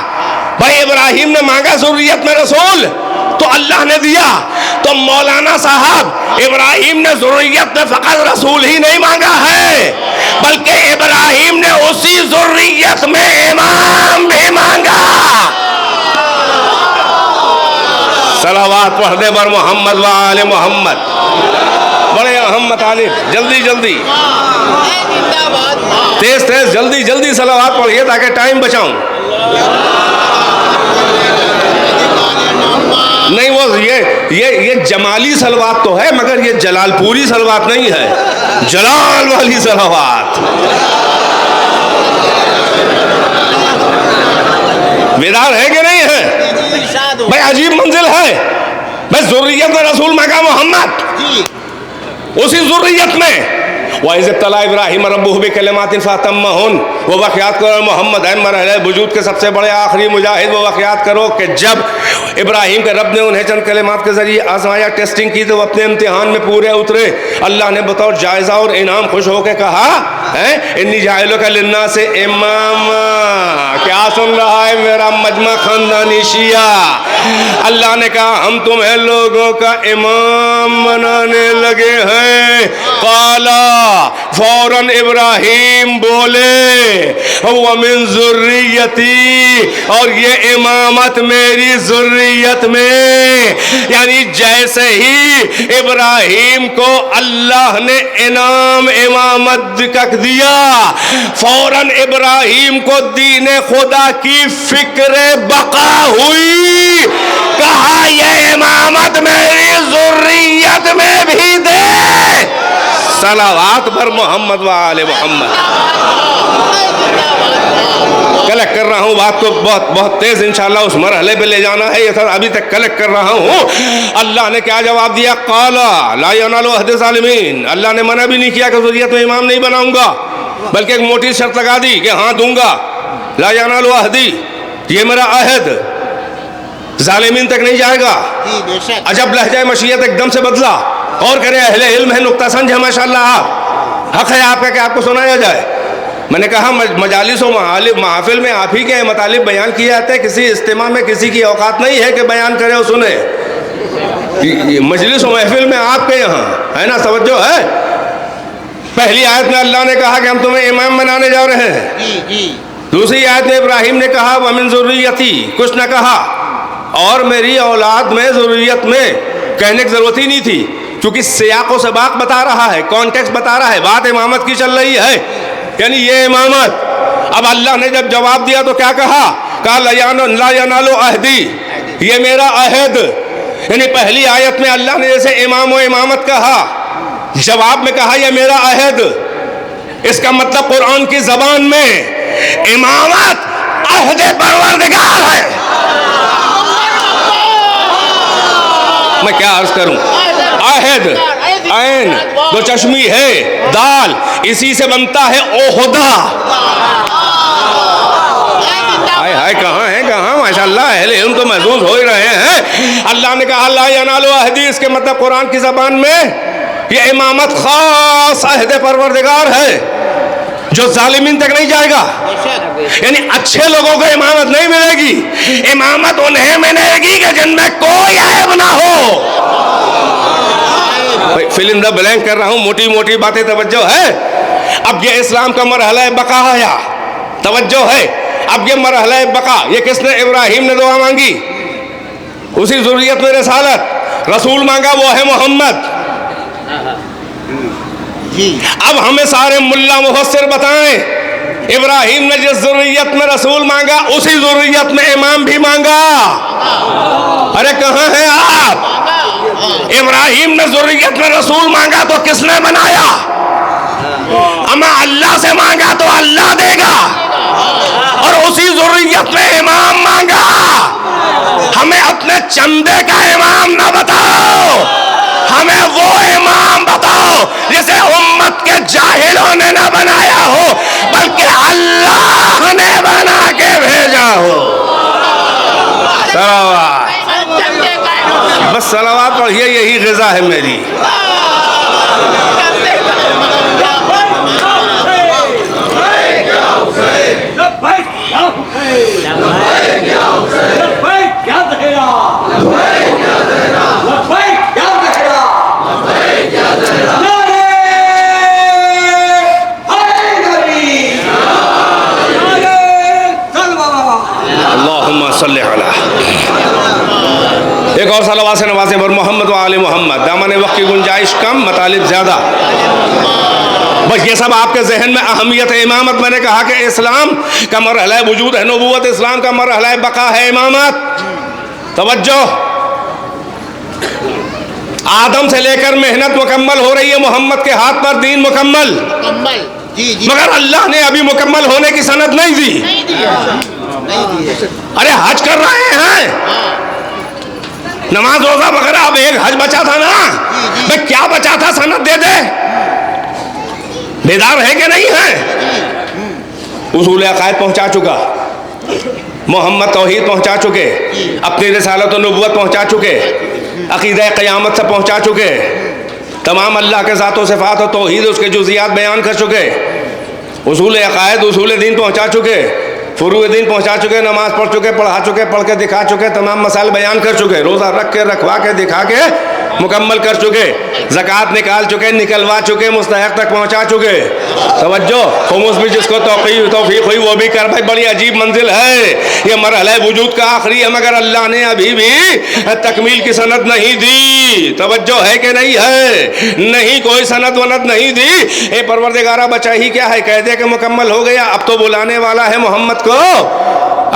Speaker 1: بھائی ابراہیم نے مانگا ذریت میں رسول تو اللہ نے دیا. تو مولانا صاحب ابراہیم نے ذریت میں فقط رسول ہی نہیں مانگا ہے, بلکہ ابراہیم نے اسی ذریت میں امام بھی مانگا. صلوات پڑھنے پر محمد و آل محمد. بڑے اہم مطالب, جلدی جلدی تیز تیز جلدی جلدی صلوات پڑھیے تاکہ ٹائم بچاؤں. نہیں وہ یہ جمالی صلوات تو ہے, مگر یہ جلال پوری صلوات نہیں ہے, جلال والی صلوات. بیدار ہے کہ نہیں ہے؟ بھائی عجیب منزل ہے. بھائی ذریت میں رسول مانگا محمد, اسی ذریت میں وَإِذِ ابْتَلَىٰ إِبْرَاهِيمَ رَبُّهُ بِكَلِمَاتٍ فَأَتَمَّهُنَّ. وہ واقعات کرو محمد ہے مرحلہ وجود کے سب سے بڑے آخری مجاہد, وہ واقعات کرو کہ جب ابراہیم کے رب نے انہیں چند کلمات کے ذریعے آزمایا, ٹیسٹنگ کی, تو وہ اپنے امتحان میں پورے اترے. اللہ نے بطور جائزہ اور انعام خوش ہو کے کہا انی جاعلک للناس اماما. کیا سن رہا ہے میرا مجمع خاندانی شیعہ؟ اللہ نے کہا ہم تمہیں لوگوں کا امام بنانے لگے ہیں. قالا, فوراً ابراہیم بولے, وَمِن ذُرِّيَّتِي, اور یہ امامت میری ذریت میں. یعنی جیسے ہی ابراہیم کو اللہ نے انعام امامت کا دیا, فوراً ابراہیم کو دین خدا کی فکر بقا ہوئی. کہا یہ امامت میری ذریت میں بھی دے. صلوات پر محمد و آل محمد. کلیکٹ کر رہا ہوں بات کو بہت تیز, انشاءاللہ اس مرحلے پہ لے جانا ہے, یہ سر ابھی تک کلیکٹ کر رہا ہوں. اللہ نے کیا جواب دیا؟ قالا لا ینال عہد الظالمین. اللہ نے منع بھی نہیں کیا کہ ذریت میں امام نہیں بناؤں گا, بلکہ ایک موٹی شرط لگا دی کہ ہاں دوں گا. لا ینال عہدی, یہ میرا عہد ظالمین تک نہیں جائے گا. عجب لہجہ مشیت ایک دم سے بدلا. اور کرے اہل علم ہے, نقطہ سمجھ ہے ماشاءاللہ. آپ حق ہے آپ کا کہ آپ کو سنایا جائے. میں نے کہا مجالس و محافل میں آپ ہی کے مطالب بیان کیے جاتے ہیں, کسی اجتماع میں کسی کی اوقات نہیں ہے کہ بیان کرے اور سنے. مجلس و محفل میں آپ کے یہاں ہے نا, توجہ ہے. پہلی آیت میں اللہ نے کہا کہ ہم تمہیں امام بنانے جا رہے ہیں. دوسری آیت میں ابراہیم نے کہا وَمِن ذُرِّيَّتِي, کچھ نہ کہا, اور میری اولاد میں ذریت میں, کہنے کی ضرورت ہی نہیں تھی. چونکہ سیاق و سباق بتا رہا ہے, کانٹیکس بتا رہا ہے, بات امامت کی چل رہی ہے, یعنی یہ امامت. اب اللہ نے جب جواب دیا تو کیا کہا؟ لا ینال عہدی, یہ میرا عہد. یعنی پہلی آیت میں اللہ نے جیسے امام و امامت کہا, جواب میں کہا یہ میرا عہد. اس کا مطلب قرآن کی زبان میں امامت عہد پروردگار ہے. میں کیا عرض کروں؟ عہد, عین دو چشمی ہے, دال, اسی سے بنتا ہے عہدہ. ہائے ہائے کہاں ہیں, کہاں ماشاءاللہ اہل علم تو محظوظ ہو ہی رہے ہیں. اللہ نے کہا لا ینال عہدی, اس کے مطلب قرآن کی زبان میں یہ امامت خاص عہد پروردگار ہے جو ظالمین تک نہیں جائے گا. یعنی اچھے لوگوں کو امامت نہیں ملے گی, امامت انہیں ملے گی کہ جن میں کوئی عیب نہ ہو. فل ان دا بلینک کر رہا ہوں, موٹی موٹی باتیں توجہ ہے. اب یہ اسلام کا مرحلہ بقا ہے, توجہ ہے. اب یہ مرحلہ بقا, یہ کس نے؟ ابراہیم نے دعا مانگی, اسی ذریت میں رسالت, رسول مانگا وہ ہے محمد. اب ہمیں سارے ملا مفسر بتائیں, ابراہیم نے جس ذریت میں رسول مانگا اسی ذریت میں امام بھی مانگا. ارے کہاں ہیں آپ؟ ابراہیم نے ذریت میں رسول مانگا تو کس نے بنایا؟ اما اللہ سے مانگا تو اللہ دے گا, اور اسی ذریت میں امام مانگا. ہمیں اپنے چندے کا امام نہ بتاؤ, ہمیں وہ امام بتاؤ جسے امت کے جاہلوں نے نہ بنایا ہو بلکہ اللہ نے بنا کے بھیجا ہو. بس صلوات پڑھیے, یہی غذا ہے میری. اللہم صلی علی. ایک اور صلوات سے نوازیں پر محمد و آل محمد. دامن وقت کی گنجائش کم, مطالب زیادہ. بس یہ سب آپ کے ذہن میں اہمیت امامت. میں نے کہا کہ اسلام کا مرحلہ وجود ہے نبوت, اسلام کا مرحلہ بقا ہے امامت. توجہ, آدم سے لے کر محنت مکمل ہو رہی ہے, محمد کے ہاتھ پر دین مکمل, مگر اللہ نے ابھی مکمل ہونے کی سند نہیں دی. ارے حج کر رہے ہیں, نماز روزہ وغیرہ, اب ایک حج بچا تھا نا, میں کیا بچا تھا سند دے دے. بیدار ہے کہ نہیں ہے؟ اصول عقائد پہنچا چکا, محمد توحید پہنچا چکے, اپنی رسالت و نبوت پہنچا چکے, عقیدہ قیامت سے پہنچا چکے, تمام اللہ کے ذات و صفات و توحید اس کے جزیات بیان کر چکے, اصول عقائد اصول دین پہنچا چکے, فروع دین پہنچا چکے, نماز پڑھ چکے, پڑھا چکے, پڑھ کے دکھا چکے, تمام مسائل بیان کر چکے, روزہ رکھ کے رکھوا کے دکھا کے مکمل کر چکے, زکوٰۃ نکال چکے, نکلوا چکے, مستحق تک پہنچا چکے. توجہ, خمس بھی جس کو توفیق ہوئی وہ بھی کر. بھائی بڑی عجیب منزل ہے, یہ مرحلہ وجود کا آخری ہے, مگر اللہ نے ابھی بھی تکمیل کی سند نہیں دی. توجہ ہے کہ نہیں ہے؟ نہیں, کوئی سند وند نہیں دی. اے پروردگارہ بچا ہی کیا ہے, کہہ دے کہ مکمل ہو گیا. اب تو بلانے والا ہے محمد کو,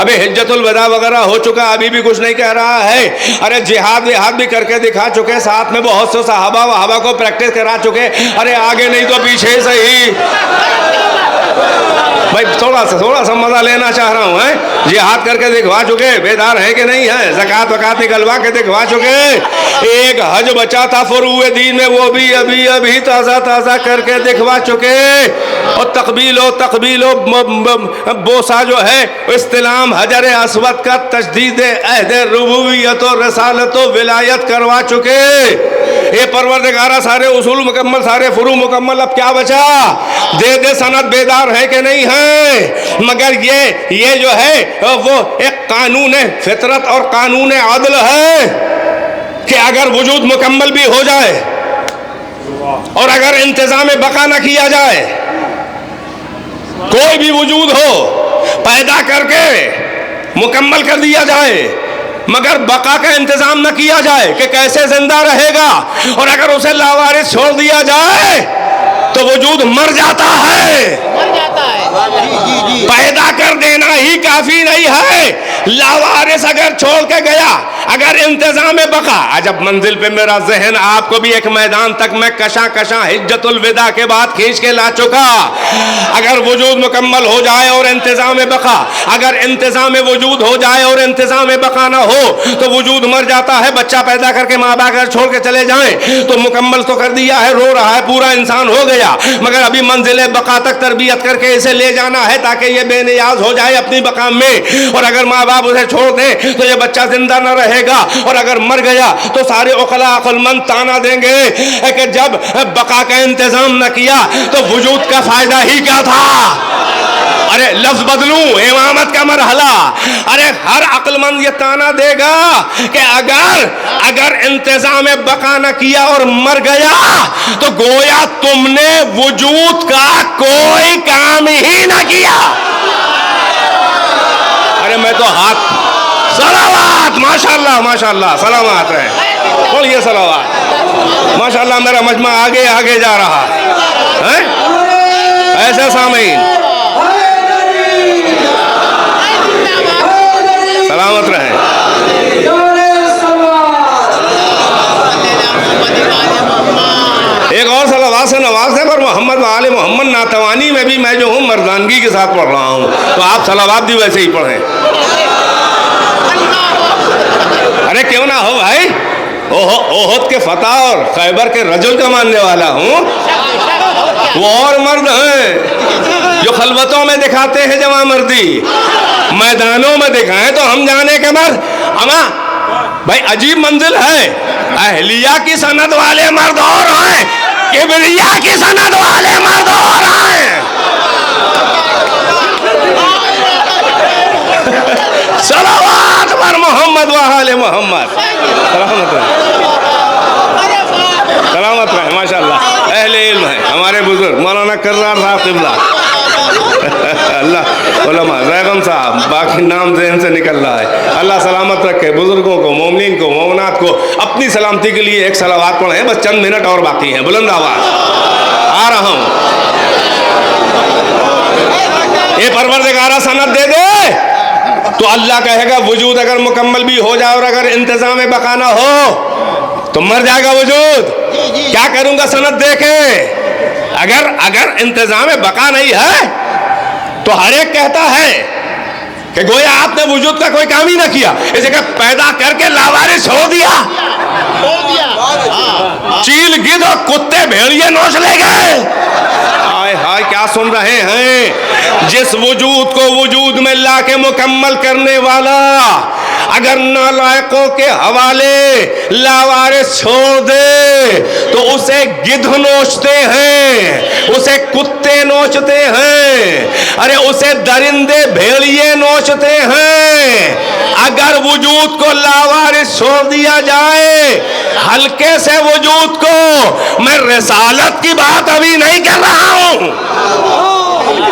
Speaker 1: ابھی حجت الوداع وغیرہ ہو چکا, ابھی بھی کچھ نہیں کہہ رہا ہے. ارے جہاد وہاد بھی کر کے دکھا چکے, ساتھ میں بہت سے صحابہ وہابہ کو پریکٹس کرا چکے. ارے آگے نہیں تو پیچھے صحیح. بھائی تھوڑا سا مزہ لینا چاہ رہا ہوں. جہاد کر کے دکھوا چکے, بیدار ہے کہ نہیں ہے؟ زکوٰۃ وکات نکلوا کے دکھوا چکے. ایک حج بچا تھا فروع دین میں, وہ بھی ابھی تازہ کر کے دکھوا چکے. اور تقبیل و بوسا جو ہے, استلام حجر اسود کا, تجدید عہد ربوبیت و رسالت و ولایت کروا چکے. اے پروردگارہ سارے اصول مکمل, سارے فروع مکمل, اب کیا بچا؟ دے سند. بیدار ہے کہ نہیں ہے؟ مگر یہ جو ہے وہ ایک قانون فطرت اور قانون عدل ہے کہ اگر وجود مکمل بھی ہو جائے اور اگر انتظام بقا نہ کیا جائے, کوئی بھی وجود ہو پیدا کر کے مکمل کر دیا جائے, مگر بقا کا انتظام نہ کیا جائے کہ کیسے زندہ رہے گا، اور اگر اسے لاوارث چھوڑ دیا جائے تو وجود مر جاتا ہے۔
Speaker 3: مر جاتا ہے۔
Speaker 1: پیدا کر دینا ہی کافی نہیں ہے، لاوارث اگر چھوڑ کے گیا، اگر انتظام بقا، عجب منزل پہ میرا ذہن آپ کو بھی ایک میدان تک میں کشاں حجت الوداع کے بعد کھینچ کے لا چکا۔ اگر وجود مکمل ہو جائے اور انتظام بقا، اگر انتظام وجود ہو جائے اور انتظام بقا نہ ہو تو وجود مر جاتا ہے۔ بچہ پیدا کر کے ماں باپ اگر چھوڑ کے چلے جائیں تو مکمل تو کر دیا ہے، رو رہا ہے، پورا انسان ہو گیا، مگر ابھی منزل بقا تک تربیت کر کے اسے لے جانا ہے تاکہ یہ بے نیاز ہو جائے اپنی بقا میں۔ اور اگر ماں باپ اسے چھوڑ دیں تو یہ بچہ زندہ نہ رہے گا، اور اگر مر گیا تو سارے عقلاء عقل مند تانا دیں گے کہ جب بقا کا انتظام نہ کیا تو وجود کا فائدہ ہی کیا تھا۔ ارے لفظ بدلوں، امامت کا مرحلہ، ارے ہر عقل مند یہ تانا دے گا کہ اگر انتظام بقا نہ کیا اور مر گیا تو گویا تم نے وجود کا کوئی کام ہی نہ کیا۔ ارے میں تو ہاتھ، صلوات، ماشاءاللہ ماشاءاللہ، صلوات ہے، بولیے صلوات، ماشاءاللہ میرا مجمع آگے آگے جا رہا ہے۔ ایسے سامعین سلامت رہیں۔ ایک اور صلوات سے نواز ہے پر محمد و آل محمد ناتوانی میں بھی میں جو ہوں مردانگی کے ساتھ پڑھ رہا ہوں، تو آپ صلوات بھی ویسے ہی پڑھیں۔ ارے کیوں نہ ہو بھائی، احد کے فتح اور خیبر کے رجل کا ماننے والا ہوں۔ وہ اور مرد ہیں جو خلوتوں میں دکھاتے ہیں جوان مردی، میدانوں میں دکھائیں تو ہم جانے کے مرد۔ اما بھائی عجیب منزل ہے، اہلیہ کی سند والے مرد اور ہیں، کبریہ کی سند والے مرد اور ہیں۔ صلوات پر محمد و آل محمد، سلامت رہے، سلامت رہے، ماشاءاللہ اہل علم ہیں ہمارے بزرگ مولانا کرار صاحب قبلہ، اللہ علماء زیغم صاحب، باقی نام ذہن سے نکل رہا ہے، اللہ سلامت رکھے بزرگوں کو، مومنین کو، مومنات کو۔ اپنی سلامتی کے لیے ایک صلوات پڑھیں، بس چند منٹ اور باقی ہیں، بلند آواز آ رہا ہوں۔ اے پروردگارہ سند دے دے تو اللہ کہے گا وجود اگر مکمل بھی ہو جائے اور اگر انتظام بقا نہ ہو تو مر جائے گا وجود۔ کیا کروں گا سند دے کے؟ اگر انتظام بقا نہیں ہے تو ہر ایک کہتا ہے کہ گویا آپ نے وجود کا کوئی کام ہی نہ کیا، اس جگہ پیدا کر کے لاوارث چھوڑ دیا، چیل گدھ اور کتے بھیڑیے نوچ لے گئے۔ ہائے ہائے کیا سن رہے ہیں؟ جس وجود کو وجود میں لا کے مکمل کرنے والا اگر نالائقوں کے حوالے لاوارث چھوڑ دے تو اسے گدھ نوچتے ہیں، اسے کتے نوچتے ہیں، ارے اسے درندے بھیڑیے نوچتے ہیں۔ اگر وجود کو لاوارث چھوڑ دیا جائے، ہلکے سے وجود کو، میں رسالت کی بات ابھی نہیں کر رہا ہوں،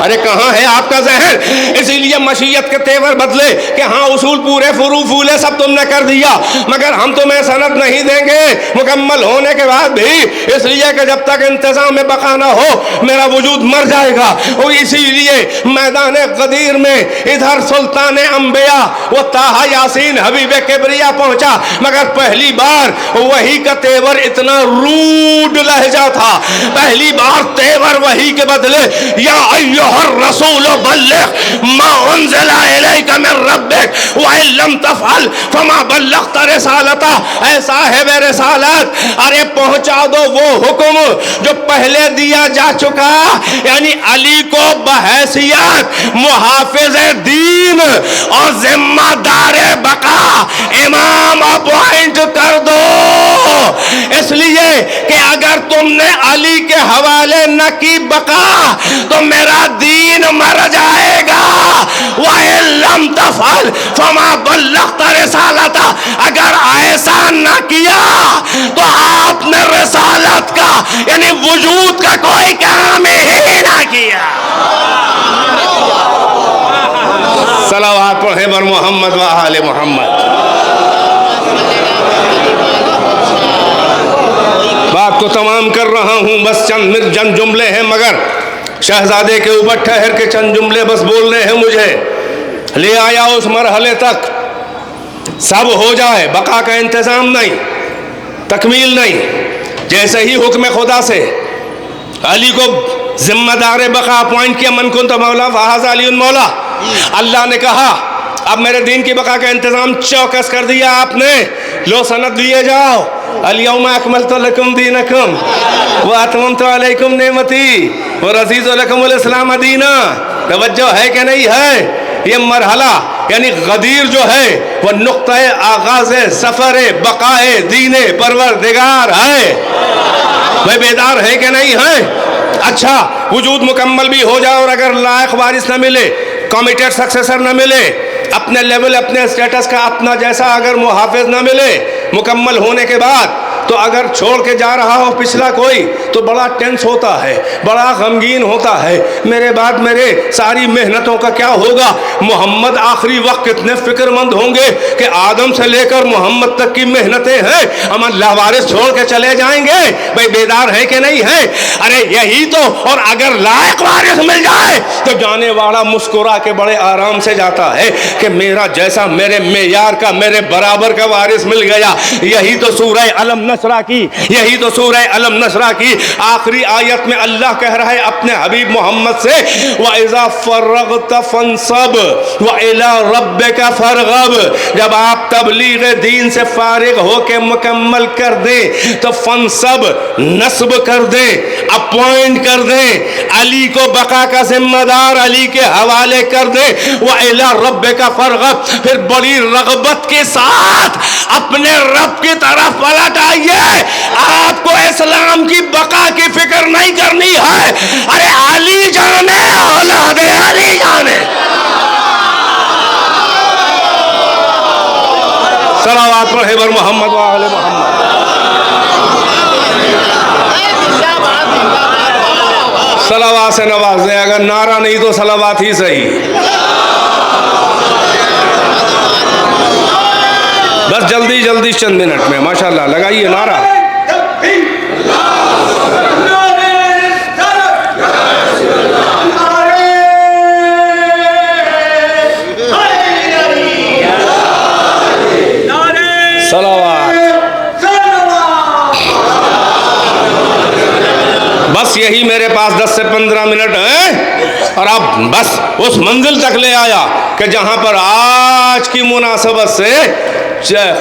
Speaker 1: ارے کہاں ہے آپ کا ذہن؟ اسی لیے مشیت کے تیور بدلے کہ ہاں اصول پورے فرو پھولے سب تم نے کر دیا، مگر ہم تمہیں سند نہیں دیں گے مکمل ہونے کے بعد بھی، اس لیے کہ جب تک انتظام میں بقا نہ ہو میرا وجود مر جائے گا۔ اور اسی لیے میدان غدیر میں ادھر سلطان انبیاء وہ طٰہٰ یاسین حبیب کبریا پہنچا، مگر پہلی بار وحی کا تیور اتنا روڈ لہجہ تھا، پہلی بار تیور وحی کے بدلے یا ایھا الرسول بلغ ما انزل الیک من ربک وان لم تفعل فما بلغت رسالتہ، اے صاحب رسالت ارے پہنچا دو وہ حکم جو پہلے دیا جا چکا، یعنی علی کو بحیثیت محافظ دین اور ذمہ دار بقا امام اپوائنٹ کر دو، اس لیے کہ اگر تم نے علی کے حوالے نہ کی بقا تو میرا دین مر جائے گا، وَإِن لَمْ تَفْعَلْ فَمَا بَلَّغْتَ رِسَالَتَهْ، اگر ایسا نہ کیا تو آپ نے رسالت کا یعنی وجود کا کوئی کام ہی نہ کیا۔ صلوات پڑھیں بر محمد و آل محمد۔ بات کو تمام کر رہا ہوں، بس چند جملے ہیں، مگر شہزادے کے اوپر ٹھہر کے چند جملے بس بولنے ہیں مجھے. لے آیا اس مرحلے تک سب ہو جائے، بقا کا انتظام نہیں، تکمیل نہیں. جیسے ہی حکم خدا سے علی کو ذمہ دار بقا اپوائنٹ کیا، من کنت مولا فہذا علی مولا، اللہ نے کہا اب میرے دین کی بقا کا انتظام چوکس کر دیا آپ نے، لو سند لیے جاؤ. الیوم اکملت لکم دینکم واتممت علیکم نعمتی ورضیت لکم الاسلام دینا. توجہ ہے کہ نہیں ہے؟ یہ مرحلہ یعنی غدیر جو ہے وہ نقطہ آغاز سفر بقائے دین پروردگار ہے. بھائی بیدار ہے کہ نہیں ہے؟ اچھا وجود مکمل بھی ہو جائے اور اگر لائق وارث نہ ملے، کمیٹڈ سکسیسر نہ ملے، اپنے لیول اپنے اسٹیٹس کا اپنا جیسا اگر محافظ نہ ملے مکمل ہونے کے بعد، تو اگر چھوڑ کے جا رہا ہو پچھلا کوئی تو بڑا ٹینس ہوتا ہے، بڑا غمگین ہوتا ہے. میرے بعد میرے ساری محنتوں کا کیا ہوگا؟ محمد آخری وقت کتنے فکر مند ہوں گے کہ آدم سے لے کر محمد تک کی محنتیں ہیں، ہم اللہ وارث چھوڑ کے چلے جائیں گے. بھائی بیدار ہے کہ نہیں ہے؟ ارے یہی تو. اور اگر لائق وارث مل جائے تو جانے والا مسکرا کے بڑے آرام سے جاتا ہے کہ میرا جیسا میرے معیار کا میرے برابر کا وارث مل گیا. یہی تو سورہ علم نشرہ کی، یہی تو سورہ علم نشرہ کی آخری آیت میں اللہ کہہ رہا ہے اپنے حبیب محمد سے، وَإِذَا فَرَّغْتَ فَانْصَبْ وَإِلَىٰ رَبِّكَ فَارْغَب. جب آپ تبلیغ دین سے فارغ ہو کے مکمل کر دیں تو فنصب نصب کر دیں، اپوائنٹ کر دیں، علی کو بقا کا ذمہ دار علی کے حوالے کر دیں. وَإِلَىٰ رَبِّكَ فَارْغَب. پھر بڑی رغبت کے ساتھ اپنے رب کی طرف پلٹ آئیے. آپ کو اسلام کی بقا کی فکر نہیں کرنی ہے. ارے علی جانے، اولاد علی جانے. صلوات پڑھے بر محمد و آل محمد. صلوات سے نواز دیں، اگر نعرہ نہیں تو صلوات ہی صحیح. بس جلدی جلدی چند منٹ میں ماشاءاللہ لگائیے نعرہ. بس یہی میرے پاس 10 سے 15 منٹ ہیں اور اب بس اس منزل تک لے آیا کہ جہاں پر آج کی مناسبت سے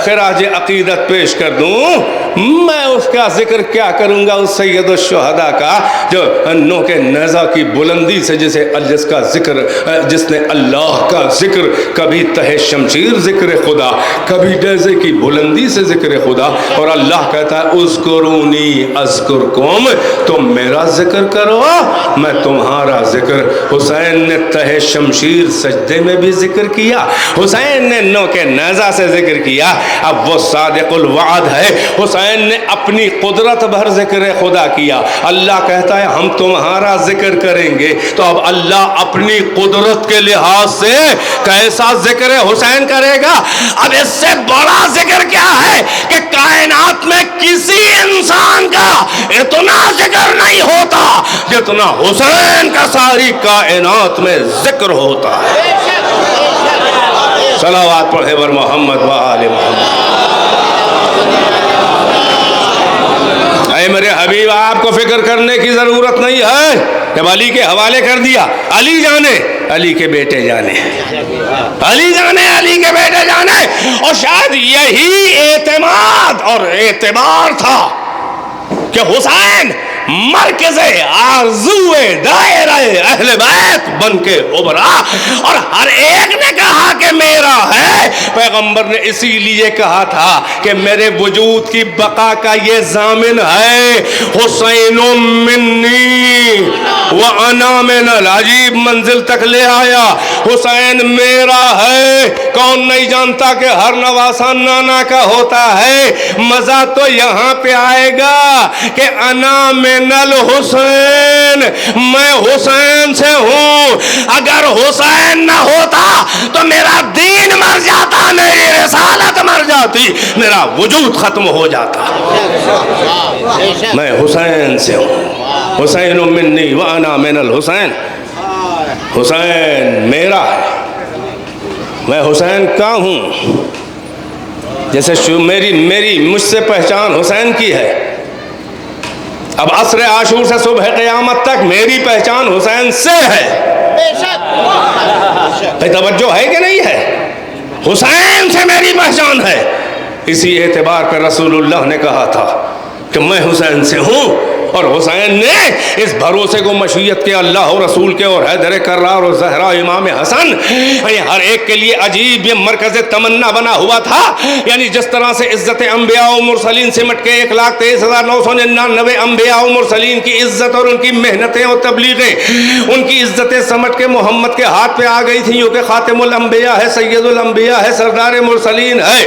Speaker 1: خراج عقیدت پیش کر دوں. میں اس کا ذکر کیا کروں گا، اس سید الشہداء کا جو نو کے نیزہ کی بلندی سے جس نے اللہ کا ذکر، کبھی تہ شمشیر ذکر خدا، کبھی نیزے کی بلندی سے ذکر خدا. اور اللہ کہتا ہے اذکرونی اذکرکم، تم میرا ذکر کرو میں تمہارا ذکر. حسین نے تہ شمشیر سجدے میں بھی ذکر کیا، حسین نے نو کے نیزہ سے ذکر کیا. اب وہ صادق الوعد ہے. حسین نے اپنی قدرت بھر ذکر خدا کیا. اللہ کہتا ہے ہم تمہارا ذکر کریں گے. تو اب اللہ اپنی قدرت کے لحاظ سے کیسا ذکر حسین کرے گا؟ اب اس سے بڑا ذکر کیا ہے کہ کائنات میں کسی انسان کا اتنا ذکر نہیں ہوتا جتنا حسین کا ساری کائنات میں ذکر ہوتا ہے. صلوات پڑھے بر محمد و آل محمد. اے میرے حبیب، آپ کو فکر کرنے کی ضرورت نہیں ہے. جب علی کے حوالے کر دیا، علی جانے علی کے بیٹے جانے، علی جانے علی کے بیٹے جانے. اور شاید یہی اعتماد اور اعتبار تھا کہ حسین مرکز آرزو دائرہ اہل بیت بن کے ابھرا اور ہر ایک نے کہا کہ میرا ہے. پیغمبر نے اسی لیے کہا تھا کہ میرے وجود کی بقا کا یہ ضامن ہے، حسین منی وانا من. العجیب منزل تک لے آیا. حسین میرا ہے. کون نہیں جانتا کہ ہر نواسہ نانا کا ہوتا ہے. مزہ تو یہاں پہ آئے گا کہ انا من الحسین حسین میں حسین سے ہوں، اگر حسین نہ ہوتا تو میرا دین مر جاتا، میری رسالت مر جاتی، میرا وجود ختم ہو جاتا۔ میں حسین سے ہوں، حسین منی وانا من الحسین، حسین میرا ہے، میں حسین کا ہوں۔ جیسے میری مجھ سے پہچان حسین کی ہے، اب عصر عاشور سے صبح قیامت تک میری پہچان حسین سے ہے۔
Speaker 3: بے شک
Speaker 1: بھئی توجہ ہے کہ نہیں ہے؟ حسین سے میری پہچان ہے۔ اسی اعتبار پر رسول اللہ نے کہا تھا کہ میں حسین سے ہوں، اور حسین نے اس بھروسے کو مشیت کے اللہ اور رسول کے اور حیدر کرار اور زہرا امام حسن، ہر ایک کے لیے عجیب یہ مرکز تمنا بنا ہوا تھا۔ یعنی جس طرح سے عزت انبیاء و مرسلین سمٹ کے 1,23,999 انبیاء و مرسلین کی عزت اور ان کی محنتیں اور تبلیغیں، ان کی عزتیں سمٹ کے محمد کے ہاتھ پہ آ گئی تھیں، جو کہ خاتم الانبیاء ہے، سید الانبیاء ہے، سردار مرسلین ہے۔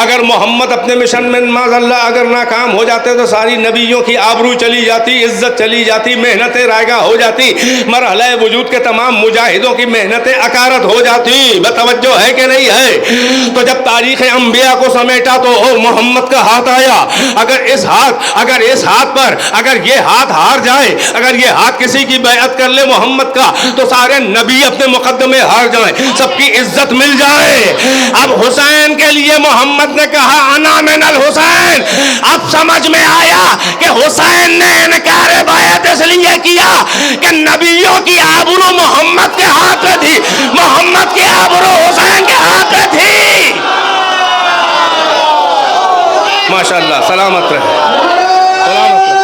Speaker 1: اگر محمد اپنے مشن میں معاذ اللہ اگر ناکام ہو جاتے تو ساری نبیوں کی آبرو چلی جاتی، عزت چلی جاتی، محنتیں رائگاں ہو جاتی، مرحلہ وجود کے تمام مجاہدوں کی محنتیں اکارت ہو جاتی۔ بتوجہ ہے کہ نہیں ہے؟ تو جب تاریخ انبیاء کو سمیٹا تو محمد کا ہاتھ آیا۔ اگر اس ہاتھ پر اگر یہ ہاتھ ہار جائے، اگر یہ ہاتھ کسی کی بیعت کر لے محمد کا، تو سارے نبی اپنے مقدمے ہار جائیں، سب کی عزت مل جائے۔ اب حسین کے لیے محمد نے کہا انا من الحسین۔ اب سمجھ میں آیا کہ حسین نے انکار بیعت اس لیے کیا کہ نبیوں کی آبرو محمد کے ہاتھ میں تھی، محمد کی آبرو حسین کے ہاتھ میں تھی۔ ماشاءاللہ، سلامت رہے، سلامت رہے۔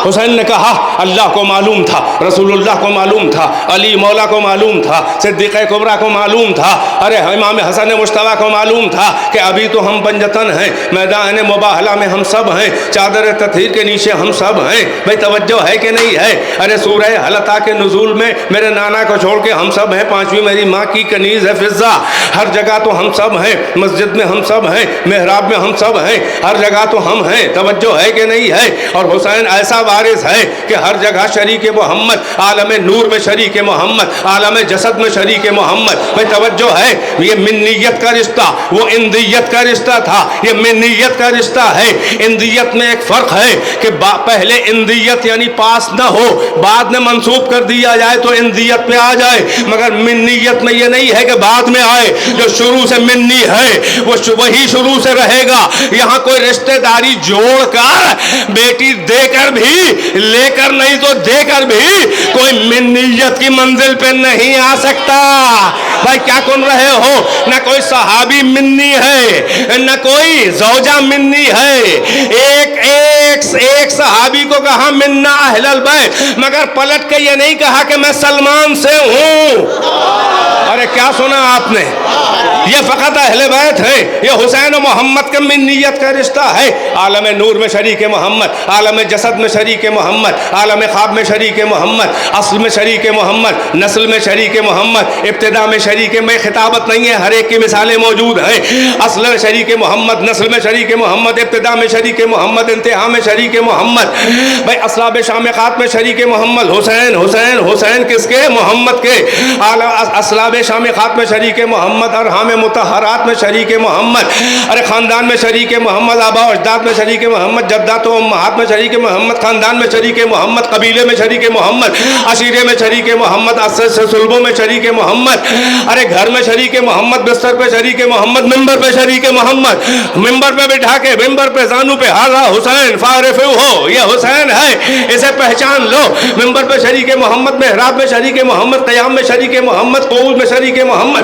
Speaker 1: حسین نے کہا اللہ کو معلوم تھا، رسول اللہ کو معلوم تھا، علی مولا کو معلوم تھا، صدیقہ کبریٰ کو معلوم تھا، ارے امام حسن مجتبیٰ کو معلوم تھا کہ ابھی تو ہم پنجتن ہیں، میدان مباہلہ میں ہم سب ہیں، چادر تطہیر کے نیچے ہم سب ہیں۔ بھئی توجہ ہے کہ نہیں ہے؟ ارے سورہ حلقہ کے نزول میں میرے نانا کو چھوڑ کے ہم سب ہیں، پانچویں میری ماں کی کنیز ہے فضہ، ہر جگہ تو ہم سب ہیں، مسجد میں ہم سب ہیں، محراب میں ہم سب ہیں، ہر جگہ تو ہم ہیں۔ توجہ ہے کہ نہیں ہے؟ اور حسین ایسا وارث ہے کہ ہر جگہ شریک محمد، عالم نور میں شریک محمد، عالم جسد میں شریک محمد۔ بھئی توجہ ہے؟ یہ منیت کا رشتہ وہ اندیت کا رشتہ تھا، یہ منیت کا رشتہ ہے۔ اندیت میں ایک فرق ہے کہ پہلے اندیت یعنی پاس نہ ہو، بعد میں منسوب کر دیا جائے تو اندیت پہ آ جائے، مگر منیت میں یہ نہیں ہے کہ بعد میں آئے۔ جو شروع سے منی ہے وہی شروع سے رہے گا۔ یہاں کوئی رشتہ داری جوڑ کر بیٹی دے کر بھی، لے کر نہیں تو دے کر بھی کوئی منیت کی منزل پہ نہیں آ سکتا۔ بھائی کیا کن رہے ہو؟ نہ کوئی صحابی منی ہے، نہ کوئی زوجہ منی ہے۔ ایک صحابی کو کہا منا اہل البیت، مگر پلٹ کے یہ نہیں کہا کہ میں سلمان سے ہوں۔ ارے کیا سنا آپ نے؟ یہ فقط اہل بیت ہے، یہ حسین و محمد کا منیت کا رشتہ ہے۔ عالم نور میں شریک محمد، عالم جسد میں شریک محمد، عالم خواب میں شریک محمد، اصل میں شریک محمد، نسل میں شریک محمد، ابتدا میں شریک میں خطابت نہیں ہے، ہر ایک کی مثالیں موجود ہیں۔ اصل میں شریک محمد، نسل میں شریک محمد، ابتدا میں شریک محمد، انتہا میں شریک محمد۔ بھائی اصلاب شامخات میں شریک محمد، حسین حسین حسین کس کے؟ محمد کے۔ اصلاب شامخات میں شریک محمد، ارحام مطہرات میں شریک محمد، ارے خاندان میں شریک محمد، آبا و اجداد میں شریک محمد، جدات و امہات میں شریک محمد، خاندان میں شریک محمد، قبیلے میں شریک محمد، عشیرے میں شریک محمد، صلبوں میں شریک محمد، ارے گھر میں شریک محمد، بستر پہ شریک محمد، ممبر پہ شریک محمد، ممبر پہ بٹھا کے ممبر پہ زانو پہ حاضر حسین فارفو ہو، یہ حسین ہے، اسے پہچان لو۔ ممبر پہ شریک محمد، محراب میں شریک محمد، قیام میں شریک محمد، قعود میں شریک محمد،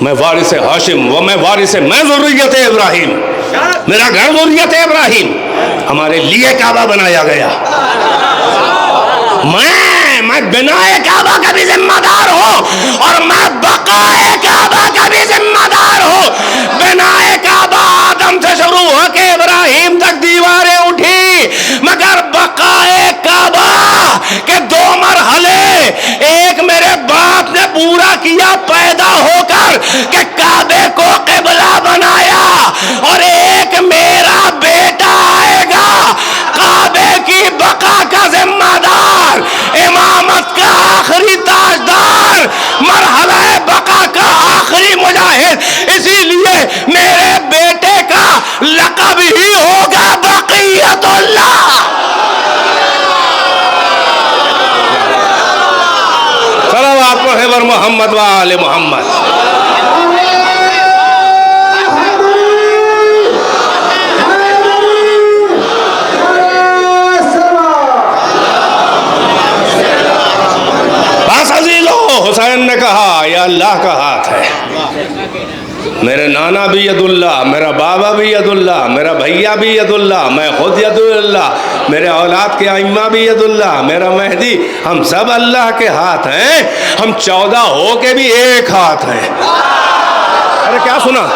Speaker 1: میں وارث ہاشم و میں ذریت ابراہیم، میرا گھر ذریت ابراہیم، ہمارے لیے کعبہ بنایا گیا، میں بنائے کعبہ کا بھی ذمہ دار ہوں اور میں بقائے کعبہ کا بھی ذمہ دار ہوں۔ بنائے کعبہ آدم سے شروع ہو کے ابراہیم تک دیواریں اٹھی، مگر بقائے کعبہ کے 2 مرحلے، ایک میرے باپ نے پورا کیا پیدا ہو کر کہ کعبے کو قبلہ بنایا، اور ایک میرا بیٹا آئے گا کعبے کی بقا کا ذمہ دار، امامت کا آخری تاجدار، مرحلہ بقا کا آخری مجاہد، اسی لیے میرے بیٹے کا لقب ہی ہوگا بقیت اللہ۔ صلوات محمد محمد و آل محمد۔ حسین نے کہا یہ اللہ کا ہاتھ ہے، میرے نانا بھی ید اللہ، میرا بابا بھی ید اللہ، میرا بھیا بھی ید اللہ، میں خود ید اللہ، میرے اولاد کے ائمہ بھی ید اللہ، میرا مہدی، ہم سب اللہ کے ہاتھ ہیں، ہم 14 ہو کے بھی ایک ہاتھ ہیں۔ ارے کیا سنا؟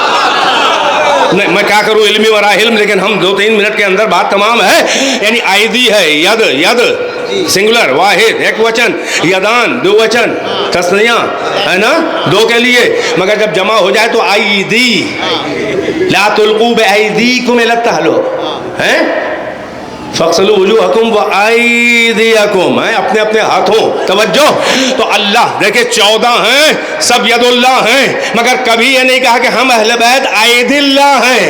Speaker 1: نہیں میں کیا کروں علمی مراحل، لیکن ہم 2-3 منٹ کے اندر بات تمام ہے۔ یعنی ایدی ہے، ید سنگولر واحد ایک وچن، یدان 2 وچن تسنیہ ہے نا 2 کے لیے، مگر جب جمع ہو جائے تو ایدی، لا تلقوا بایدیکم الی التہلکہ، ہیں فاغسلوا وجوہکم وایدیکم، اپنے اپنے ہاتھوں۔ توجہ، تو اللہ دیکھیں 14 ہیں، سب ید اللہ ہیں، مگر کبھی یہ نہیں کہا کہ ہم اہل بیت اید اللہ ہیں،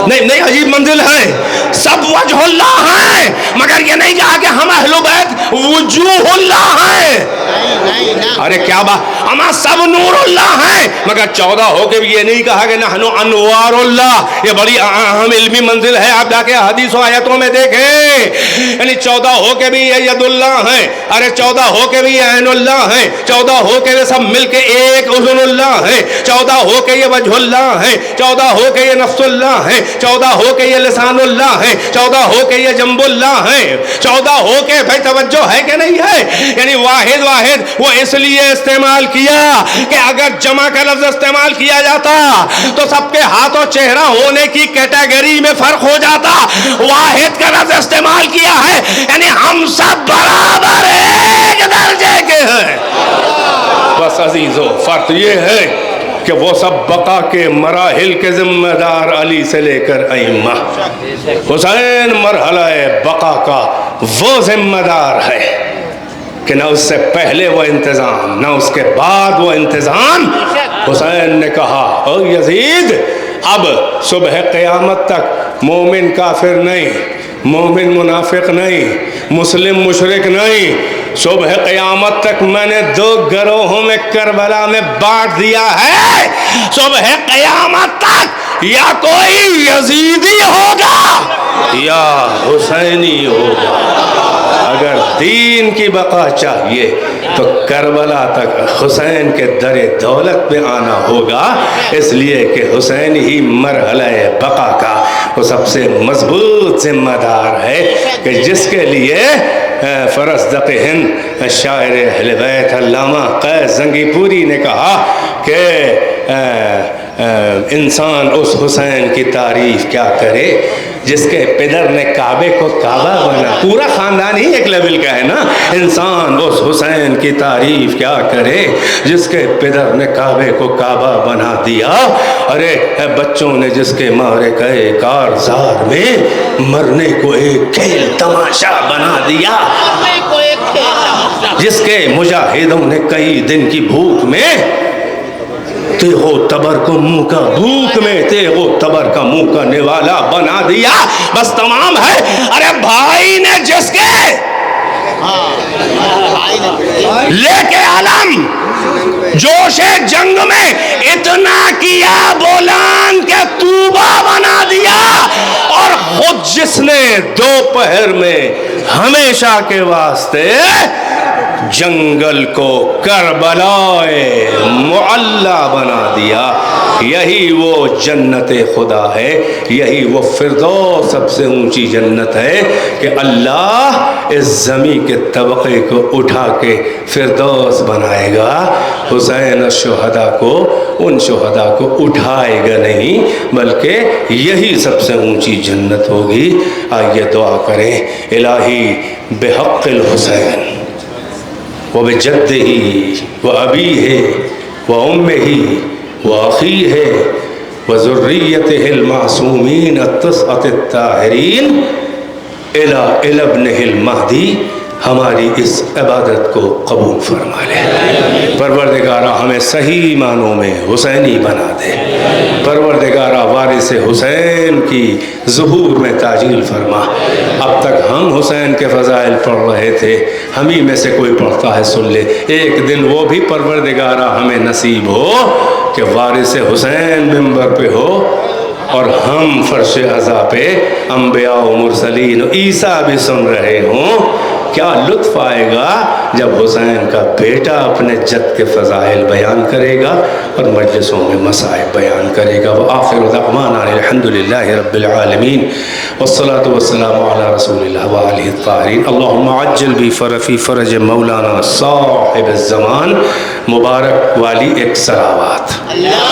Speaker 1: نہیں عجیب منزل ہے، سب وجہ اللہ ہیں، مگر یہ نہیں کہا کہ ہم اہل بیت وجوہ اللہ ہیں۔ ارے کیا بات، ہم سب نور اللہ ہیں، مگر 14 ہو کے بھی یہ نہیں کہا کہ نحن انوار اللہ۔ یہ بڑی اہم علمی منزل ہے، آپ جا کے حدیث و آیتوں میں دیکھیں، یعنی 14 ہو کے بھی یہ ید اللہ ہیں، ارے 14 ہو کے بھی یہ عین اللہ ہیں، 14 ہو کے یہ سب مل کے ایک اذن اللہ ہیں، 14 ہو کے یہ وجہ اللہ ہیں، 14 ہو کے یہ نفس اللہ ہیں، 14 ہو کے یہ لسان اللہ ہیں، 14 ہو کے یہ جنب اللہ ہیں، 14 ہو کے بھائی توجہ ہے کہ نہیں ہے؟ یعنی واحد وہ اس لیے استعمال کیا کہ اگر جمع کا لفظ استعمال کیا جاتا تو سب کے ہاتھ و چہرہ ہونے کی کیٹیگری میں فرق ہو جاتا، واحد کا لفظ استعمال کیا ہے یعنی ہم سب برابر ایک درجے کے ہیں۔ بس عزیزو، فرق یہ ہے کہ وہ سب بقا کے مراحل کے ذمہ دار علی سے لے کر ائمہ، حسین مرحلہ بقا کا وہ ذمہ دار ہے کہ نہ اس سے پہلے وہ انتظام نہ اس کے بعد وہ انتظام۔ حسین نے کہا او یزید، اب صبح قیامت تک مومن کافر نہیں، مومن منافق نہیں، مسلم مشرک نہیں، صبح قیامت تک میں نے 2 گروہوں میں کربلا میں بانٹ دیا ہے۔ صبح قیامت تک یا کوئی یزیدی ہوگا یا حسینی ہوگا۔ اگر دین کی بقا چاہیے تو کربلا تک حسین کے در دولت پہ آنا ہوگا، اس لیے کہ حسین ہی مرحلہ بقا کا وہ سب سے مضبوط ذمہ دار ہے کہ جس کے لیے فرزدق ہند شاعر اہل بیت علامہ قیس زنگی پوری نے کہا کہ انسان اس حسین کی تعریف کیا کرے جس کے پدر نے کعبے کو کعبہ بنا، پورا خاندان ہی ایک لیول کا ہے نا، انسان اس حسین کی تعریف کیا کرے جس کے پدر نے کعبے کو کعبہ بنا دیا۔ ارے بچوں نے جس کے مارے گئے کارزار میں مرنے کو ایک کھیل تماشا بنا دیا، جس کے مجاہدوں نے کئی دن کی بھوک میں تیغو تبر کو منہ کا بھوک میں تیغو تبر کا منہ کا نوالا بنا دیا۔ بس تمام ہے۔ ارے بھائی نے جس کے لے کے علم جوش جنگ میں اتنا کیا بولان کے توبہ بنا دیا، اور خود جس نے دوپہر میں ہمیشہ کے واسطے جنگل کو کربلائے معلا بنا دیا. یہی وہ جنت خدا ہے, یہی وہ فردوس سب سے اونچی جنت ہے کہ اللہ اس زمین کے طبقے کو اٹھا کے فردوس بنائے گا. حسین الشہداء کو, ان شہداء کو اٹھائے گا نہیں, بلکہ یہی سب سے اونچی جنت ہوگی. آئیے دعا کریں, الہی بحق الحسین وبجدہ وابیہ وامہ وأخیہ وذریتہ المعصومین التسعۃ الطاہرین الی ابنہ المہدی, ہماری اس عبادت کو قبول فرما لے. پروردگارہ ہمیں صحیح معنوں میں حسینی بنا دے. پروردگارہ وارث حسین کی ظہور میں تعجیل فرما. اب تک ہم حسین کے فضائل پڑھ رہے تھے, ہم ہی میں سے کوئی پڑھتا ہے سن لے. ایک دن وہ بھی پروردگارہ ہمیں نصیب ہو کہ وارث حسین منبر پہ ہو اور ہم فرش عزا پہ انبیاء و مرسلین و عیسیٰ بھی سن رہے ہوں. کیا لطف آئے گا جب حسین کا بیٹا اپنے جد کے فضائل بیان کرے گا اور مجلسوں میں مصائب بیان کرے گا. وآخر دعوانا الحمدللہ رب العالمین والصلاة والسلام علی رسول اللہ وآلہ الطاہرین. اللہم عجل بی فرفی فرج مولانا صاحب الزمان. مبارک والی ایک سلاوات.
Speaker 3: اللہ